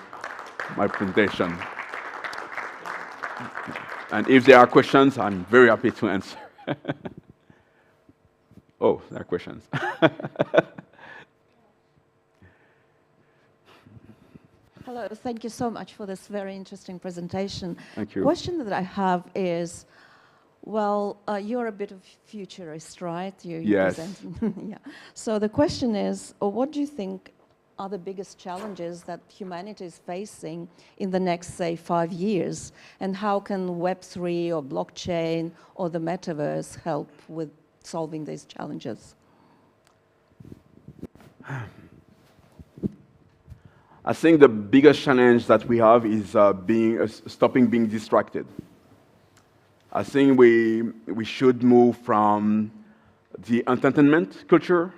presentation. And if there are questions, I'm very happy to answer. Oh, there are questions. Hello, thank you so much for this very interesting presentation. Thank you. The question that I have is, well, you're a bit of futurist, right? Yes. Yeah. So the question is, what do you think are the biggest challenges that humanity is facing in the next, say, 5 years? And how can Web3 or blockchain or the metaverse help with solving these challenges? I think the biggest challenge that we have is stopping being distracted. I think we should move from the entertainment culture.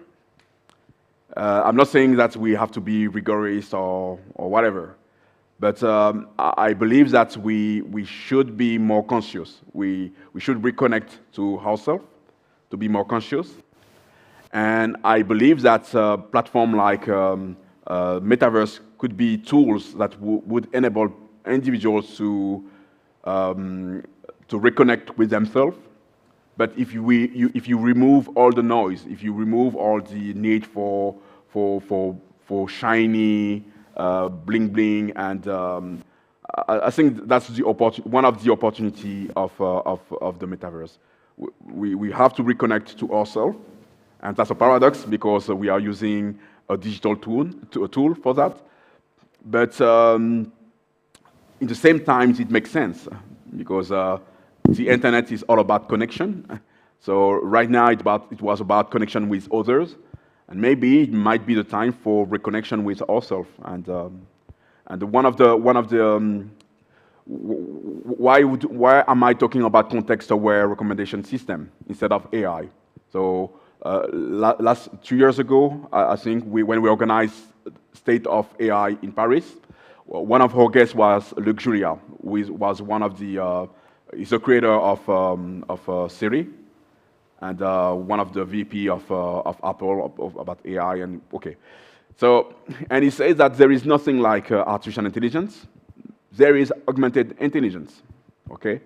I'm not saying that we have to be rigorous or whatever, but I believe that we should be more conscious. We should reconnect to ourselves to be more conscious. And I believe that platform like Metaverse could be tools that would enable individuals to reconnect with themselves. But if you remove all the noise, if you remove all the need for shiny bling bling, and I think that's one of the opportunity of the metaverse. We have to reconnect to ourselves, and that's a paradox because we are using a digital tool for that. But in the same time, it makes sense because the internet is all about connection. So right now it was about connection with others, and maybe it might be the time for reconnection with ourselves. And why am I talking about context-aware recommendation system instead of AI? So last 2 years ago, I think when we organized State of AI in Paris, one of our guests was Luxuria, who was one of the he's the creator of Siri, and one of the VP of Apple about AI. And okay, so and he says that there is nothing like artificial intelligence. There is augmented intelligence. Okay,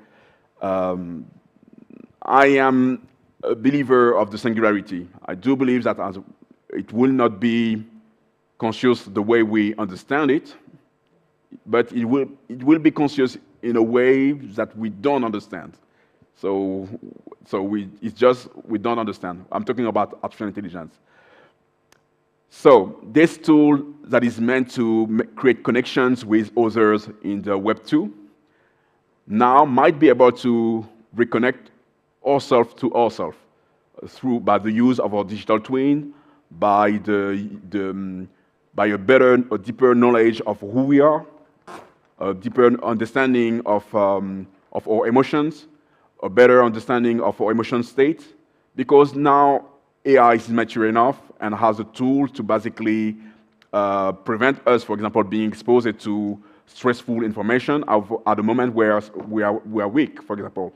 I am a believer of the singularity. I do believe that it will not be conscious the way we understand it, but it will be conscious in a way that we don't understand. So it's just we don't understand. I'm talking about artificial intelligence. So this tool that is meant to create connections with others in the Web 2 now might be able to reconnect ourselves to ourselves by the use of our digital twin, by a better, a deeper knowledge of who we are, a deeper understanding of our emotions, a better understanding of our emotion state, because now AI is mature enough and has a tool to basically prevent us, for example, being exposed to stressful information at the moment where we are weak, for example.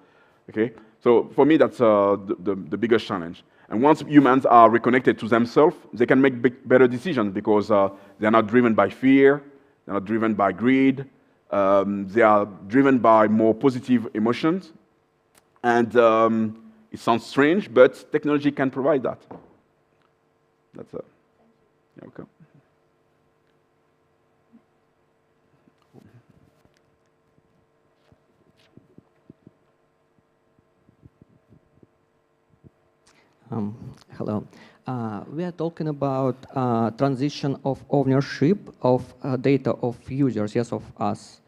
Okay, so for me that's the biggest challenge. And once humans are reconnected to themselves, they can make better decisions because they're not driven by fear, they're not driven by greed, they are driven by more positive emotions. And it sounds strange, but technology can provide that. That's you're welcome. Hello. We are talking about transition of ownership of data of users, yes, of us.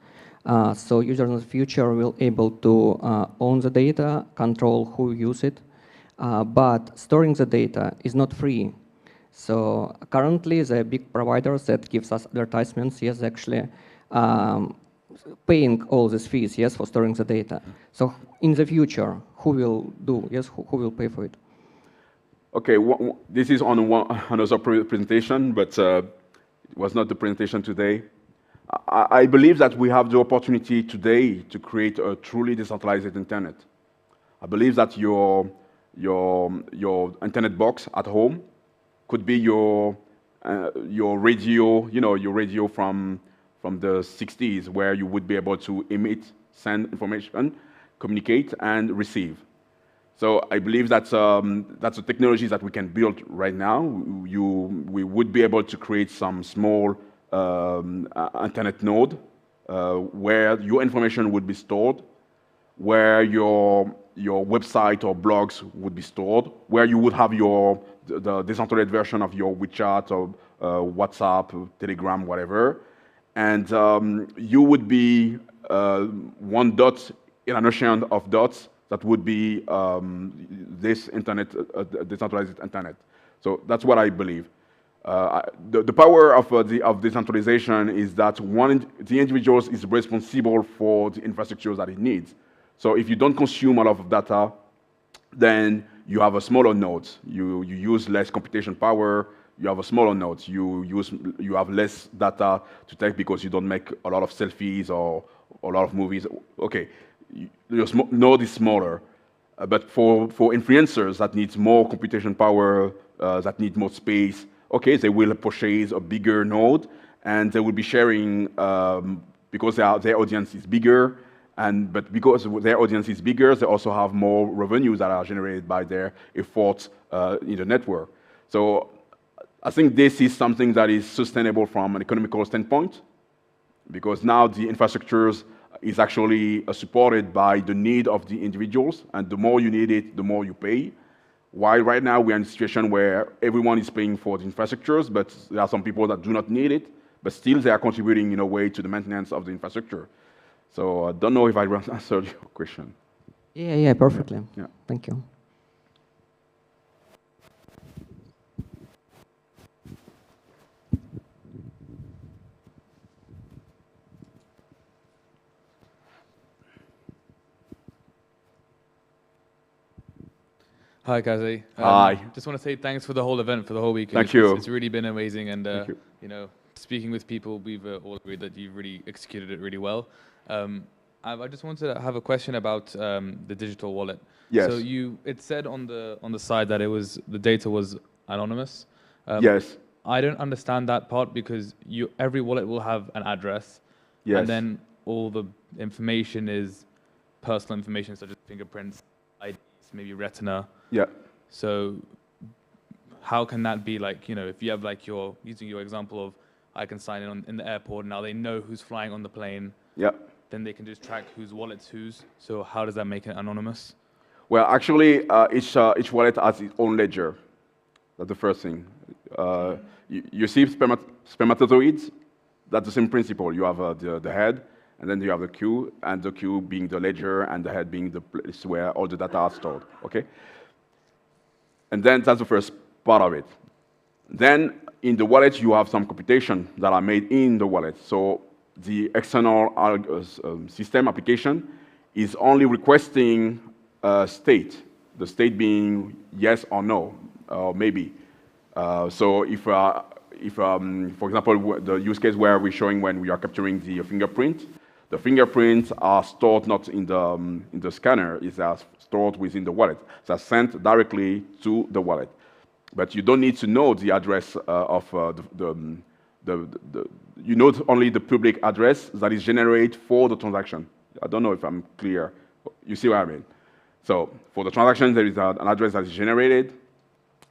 So users in the future will able to own the data, control who use it, but storing the data is not free. So currently the big providers that gives us advertisements, yes, actually paying all these fees, yes, for storing the data. So in the future, who will do, yes, who will pay for it? Okay, this is on another presentation, but it was not the presentation today. I believe that we have the opportunity today to create a truly decentralized internet. I believe that your internet box at home could be your radio, your radio from the 60s, where you would be able to emit, send information, communicate, and receive. So I believe that's a technology that we can build right now. We would be able to create some small internet node where your information would be stored, where your website or blogs would be stored, where you would have the decentralized version of your WeChat or WhatsApp, Telegram, whatever, and you would be one dot in an ocean of dots that would be this internet, decentralized internet. So that's what I believe. The power of decentralization is that the individual is responsible for the infrastructure that it needs. So if you don't consume a lot of data, then you have a smaller node. You use less computation power. You have a smaller node. You have less data to take because you don't make a lot of selfies or a lot of movies. Okay. Your node is smaller, but for influencers that needs more computation power, that need more space, okay, they will purchase a bigger node, and they will be sharing because their audience is bigger, but because their audience is bigger, they also have more revenues that are generated by their efforts in the network. So I think this is something that is sustainable from an economical standpoint, because now the infrastructures is actually supported by the need of the individuals, and the more you need it, the more you pay. While right now we are in a situation where everyone is paying for the infrastructures, but there are some people that do not need it, but still they are contributing in a way to the maintenance of the infrastructure. So I don't know if I answered your question. Yeah, perfectly. Yeah. Thank you. Hi, Kazé. Hi. Just want to say thanks for the whole event, for the whole weekend. Thank you. It's really been amazing, and you. Speaking with people, we've all agreed that you've really executed it really well. I just wanted to have a question about the digital wallet. Yes. So it said on the side that the data was anonymous. Yes. I don't understand that part because every wallet will have an address, yes. and then all the information is personal information such as fingerprints, IDs, maybe Retina. Yeah. So how can that be like, if you have like using your example of I can sign in the airport, now they know who's flying on the plane. Yeah. Then they can just track whose wallet's whose. So how does that make it anonymous? Well, actually, each wallet has its own ledger. That's the first thing. You see spermatozoids, that's the same principle. You have the head, and then you have the queue, and the queue being the ledger, and the head being the place where all the data are stored, okay? And then that's the first part of it. Then in the wallet, you have some computation that are made in the wallet. So the external system application is only requesting a state, the state being yes or no, or maybe. So if for example, the use case where we're showing when we are capturing the fingerprints are stored not in the scanner, it's stored within the wallet. They're sent directly to the wallet. But you don't need to know the address of you know only the public address that is generated for the transaction. I don't know if I'm clear. You see what I mean? So for the transaction, there is an address that is generated,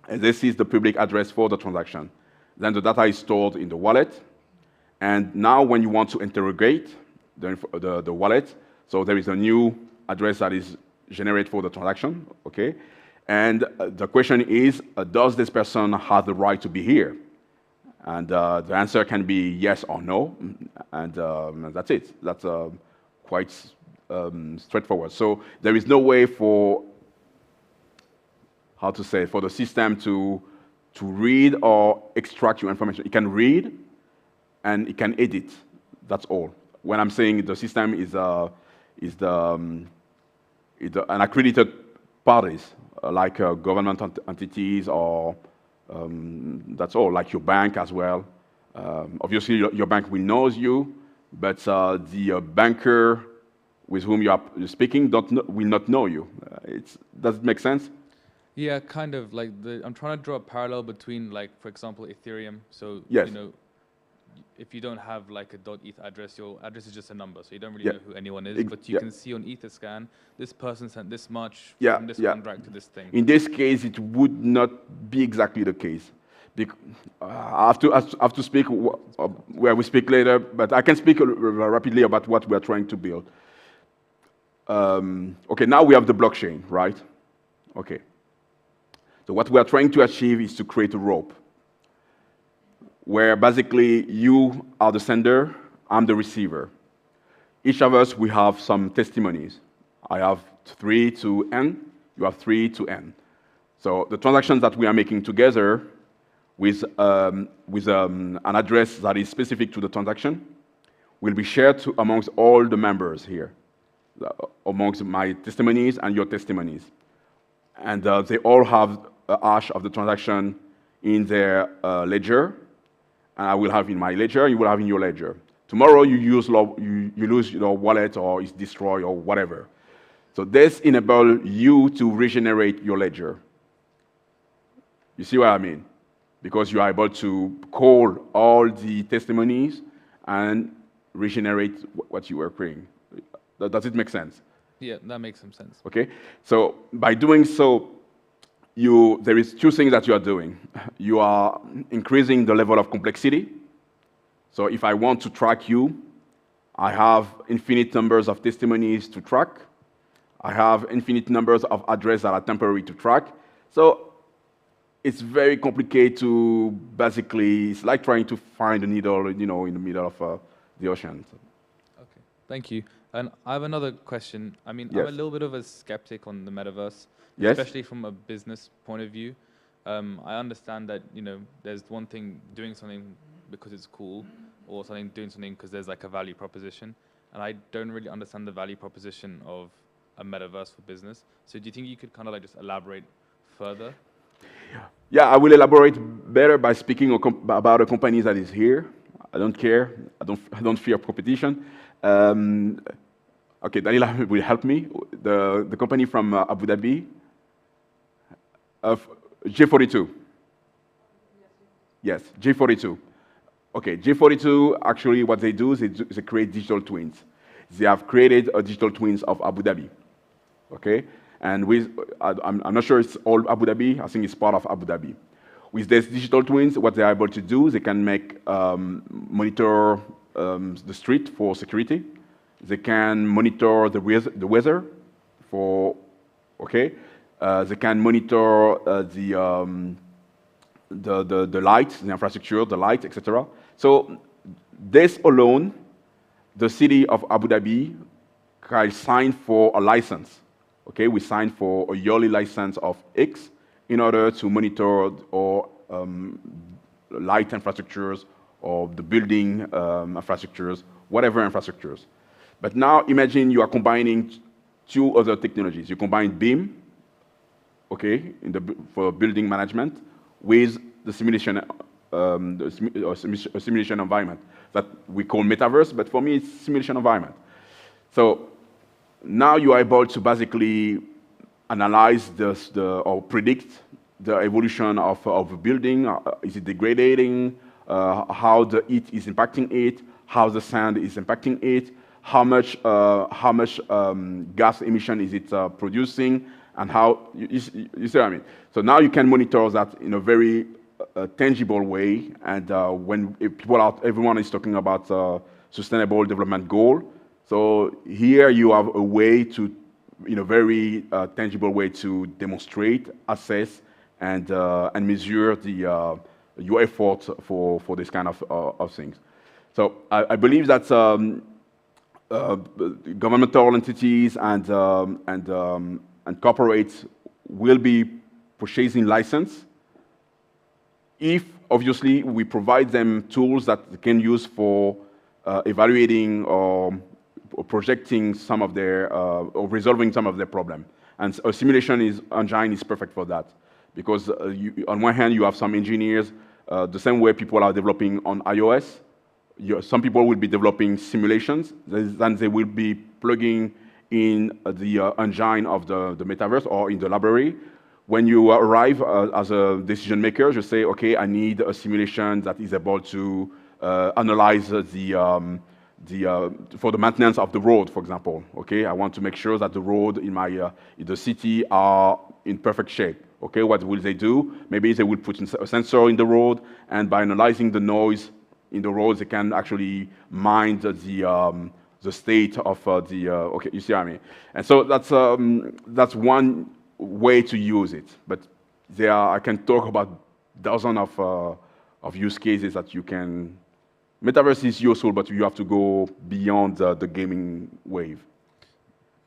and this is the public address for the transaction. Then the data is stored in the wallet, and now when you want to interrogate the wallet, so there is a new address that is generated for the transaction, okay? And the question is, does this person have the right to be here? And the answer can be yes or no, and that's it. That's quite straightforward. So there is no way for, for the system to read or extract your information. It can read and it can edit. That's all. When I'm saying the system is an accredited parties, like government entities, or that's all, like your bank as well. Obviously, your bank will know you, but the banker with whom you are speaking will not know you. Does it make sense? Yeah, kind of. Like I'm trying to draw a parallel between, like, for example, Ethereum. So yes. If you don't have like a .eth address, your address is just a number, so you don't really know who anyone is. But you can see on Etherscan, this person sent this much from this contract to this thing. In this case, it would not be exactly the case. I have to speak where we speak later, but I can speak rapidly about what we are trying to build. Okay, now we have the blockchain, right? Okay. So what we are trying to achieve is to create a rope, where basically you are the sender, I'm the receiver. Each of us, we have some testimonies. I have 3 to N, you have 3 to N. So the transactions that we are making together with an address that is specific to the transaction will be shared amongst all the members here, amongst my testimonies and your testimonies. And they all have a hash of the transaction in their ledger, and I will have in my ledger, you will have in your ledger. Tomorrow you lose your wallet, or it's destroyed, or whatever. So this enables you to regenerate your ledger. You see what I mean? Because you are able to call all the testimonies and regenerate what you were creating. Does it make sense? Yeah, that makes some sense. Okay, so by doing so, there is 2 things that you are doing. You are increasing the level of complexity. So if I want to track you, I have infinite numbers of testimonies to track. I have infinite numbers of addresses that are temporary to track. So it's very complicated to basically, it's like trying to find a needle, in the middle of the ocean. Okay, thank you. And I have another question. I mean, yes. I'm a little bit of a skeptic on the metaverse, yes. especially from a business point of view. I understand that, there's one thing doing something because it's cool, or doing something because there's like a value proposition. And I don't really understand the value proposition of a metaverse for business. So do you think you could kind of like just elaborate further? Yeah, I will elaborate better by speaking about a company that is here. I don't care. I don't fear competition. Okay, Dalila will help me. The company from Abu Dhabi, G42. Yes, G42. Okay, G42, actually what they do is they create digital twins. They have created a digital twins of Abu Dhabi. Okay, And with, I'm not sure it's all Abu Dhabi, I think it's part of Abu Dhabi. With these digital twins, what they're able to do, they can make, monitor the street for security. They can monitor the weather for, okay. They can monitor the lights, the infrastructure, the lights, etc. So this alone, the city of Abu Dhabi can sign for a license. Okay, we signed for a yearly license of X in order to monitor our light infrastructures or the building infrastructures, whatever infrastructures. But now imagine you are combining two other technologies. You combine BIM, okay, for building management, with the simulation, simulation environment that we call metaverse, but for me it's simulation environment. So now you are able to basically analyze or predict the evolution of a building. Is it degrading? How the heat is impacting it? How the sand is impacting it? How much gas emission is it producing? And how, you see what I mean? So now you can monitor that in a very tangible way. And when everyone is talking about sustainable development goal, so here you have a way to, in a very tangible way, to demonstrate, assess, and measure your effort for this kind of things. So I believe that governmental entities and corporates will be purchasing license if, obviously, we provide them tools that they can use for evaluating or projecting some of their, or resolving some of their problem. And a simulation engine is perfect for that. Because on one hand, you have some engineers, the same way people are developing on iOS. Some people will be developing simulations, then they will be plugging in the engine of the metaverse or in the library. When you arrive as a decision maker, you say, okay, I need a simulation that is able to analyze for the maintenance of the road, for example. Okay, I want to make sure that the road in the city are in perfect shape. Okay, what will they do? Maybe they will put a sensor in the road, and by analyzing the noise in the road, they can actually mind the state of okay, you see what I mean? And so that's one way to use it. But I can talk about dozens of use cases that you can. Metaverse is useful, but you have to go beyond the gaming wave.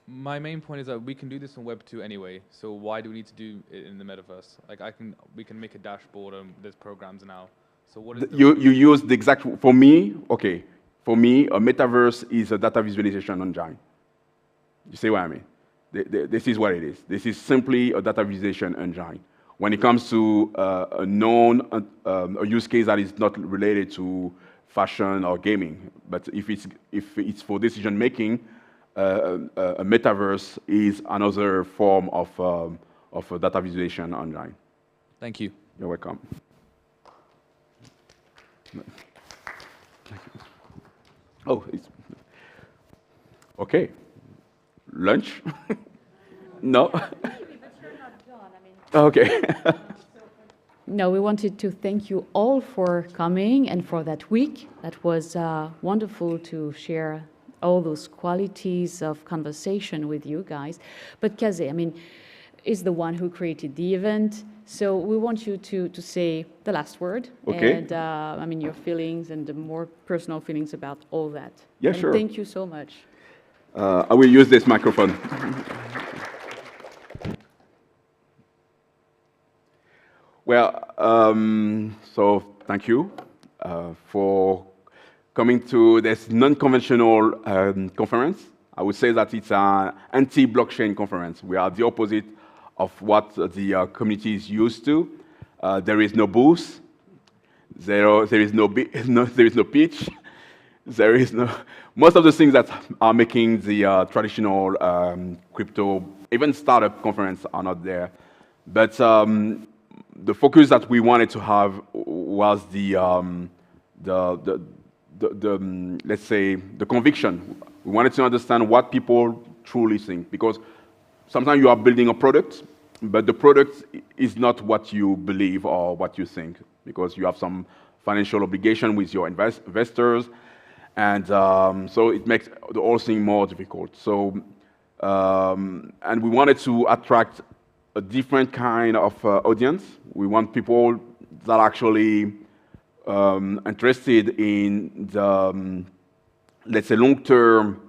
My main point is that we can do this on Web 2 anyway, so why do we need to do it in the metaverse? Like we can make a dashboard and there's programs now. So what is you use the exact, for me, okay, for me, a metaverse is a data visualization engine. You see what I mean? This is what it is. This is simply a data visualization engine. When it comes to a use case that is not related to fashion or gaming, but if it's for decision making, a metaverse is another form of a data visualization engine. Thank you. You're welcome. Oh, okay. Lunch? No? Okay. No, we wanted to thank you all for coming and for that week. That was wonderful to share all those qualities of conversation with you guys. But Kazé, I mean, is the one who created the event. So we want you to say the last word. Okay. And I mean, your feelings and the more personal feelings about all that. Yeah, and sure. Thank you so much. I will use this microphone. Well, so thank you for coming to this non-conventional conference. I would say that it's an anti-blockchain conference. We are the opposite of what the community is used to. There is no booth. There is no pitch. There is no. Most of the things that are making the traditional crypto, even startup conference, are not there. But the focus that we wanted to have was let's say the conviction. We wanted to understand what people truly think, because sometimes you are building a product, but the product is not what you believe or what you think, because you have some financial obligation with your investors, and so it makes the whole thing more difficult. So, and we wanted to attract a different kind of audience. We want people that are actually interested in the, let's say, long-term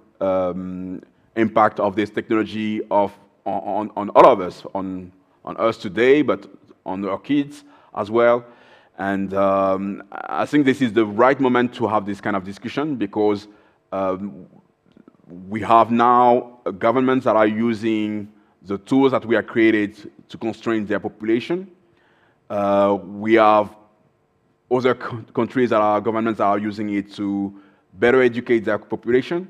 impact of this technology on all of us, on us today, but on our kids as well. And I think this is the right moment to have this kind of discussion, because we have now governments that are using the tools that we have created to constrain their population. We have other countries that are governments that are using it to better educate their population.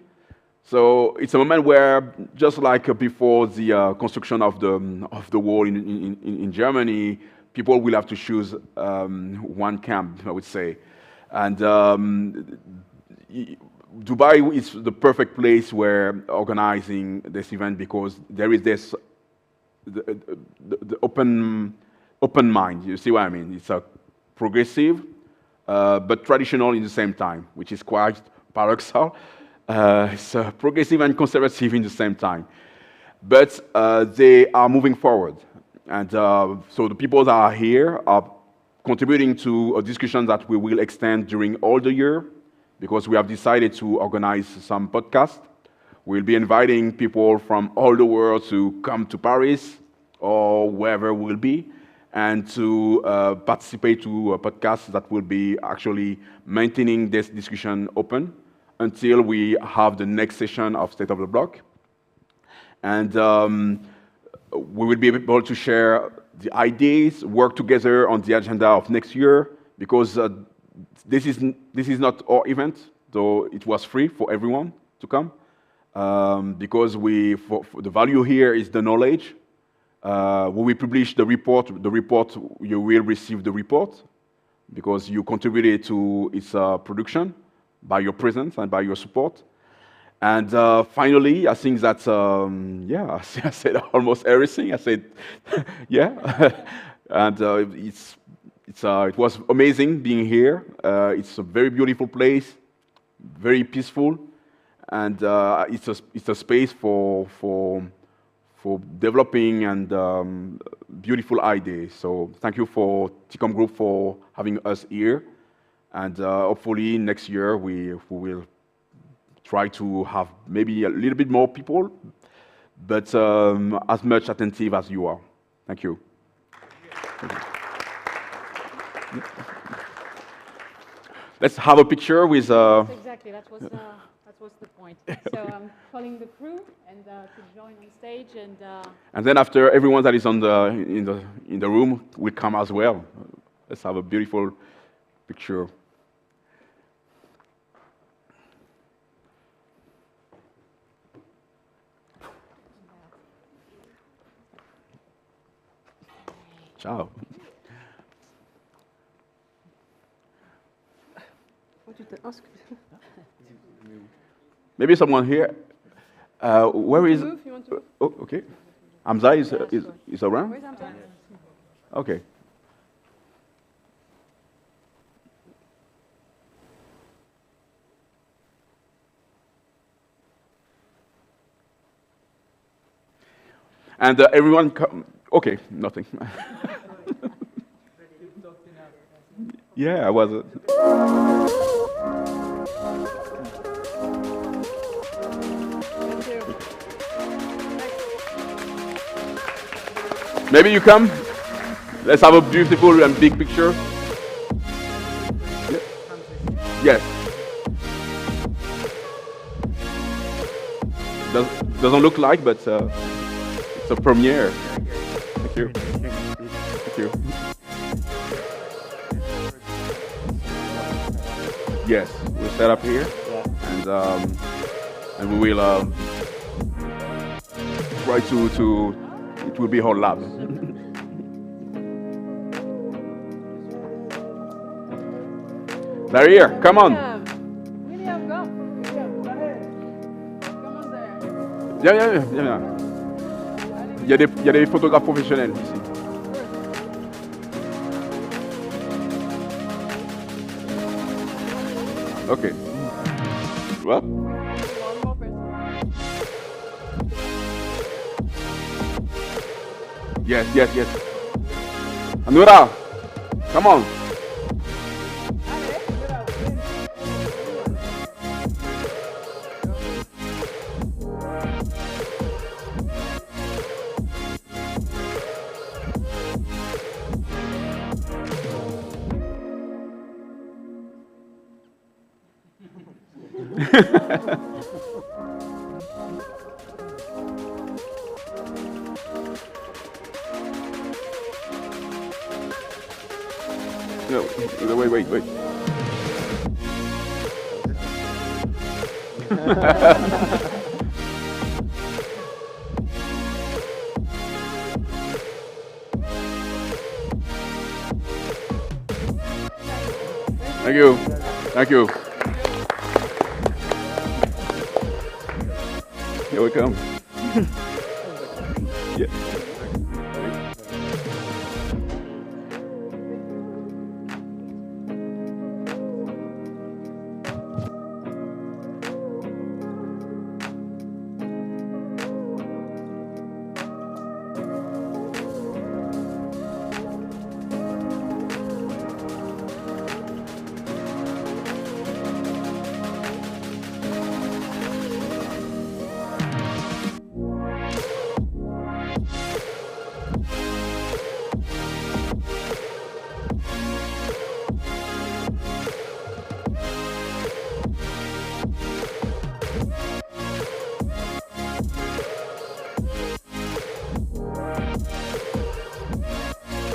So it's a moment where, just like before the construction of the wall in Germany, people will have to choose one camp, I would say. And Dubai is the perfect place where organizing this event, because there is this the open mind. You see what I mean? It's a progressive, but traditional in the same time, which is quite paradoxal. It's progressive and conservative in the same time. But they are moving forward. And so the people that are here are contributing to a discussion that we will extend during all the year, because we have decided to organize some podcasts. We'll be inviting people from all the world to come to Paris or wherever we'll be, and to participate to a podcast that will be actually maintaining this discussion open until we have the next session of State of the Block. And we will be able to share the ideas, work together on the agenda of next year, because this is not our event, though it was free for everyone to come, because for the value here is the knowledge. When we publish the report, you will receive the report, because you contributed to its production by your presence and by your support. And finally, I think that, yeah, I said almost everything. I said, yeah. And it was amazing being here. It's a very beautiful place, very peaceful, and it's a space for developing and beautiful ideas. So thank you for TCOM Group for having us here. And hopefully next year we will try to have maybe a little bit more people, but as much attentive as you are. Thank you. Let's have a picture with... Exactly, that was the point. So I'm calling the crew and to join on stage, and then after, everyone that is in the room will come as well. Let's have a beautiful picture. Ciao. What did they ask? Maybe someone here. Where is? You want to move? Oh, okay. Hamza is around. Where's Hamza? Okay. And everyone come. Okay, nothing. Yeah, I was. Maybe you come. Let's have a beautiful and big picture. Yeah. Yes. Doesn't look like, but it's a premiere. Thank you. Thank you. Yes, we'll set up here, and we will try to. It will be our lab. They're here. Come on. William, go. William, go ahead. Come on there. Yeah. il y a des photographes professionnels ici. Ok. What? Yes, yes, yes. Anura, come on. No, wait. Thank you. Thank you. You're welcome. Yeah.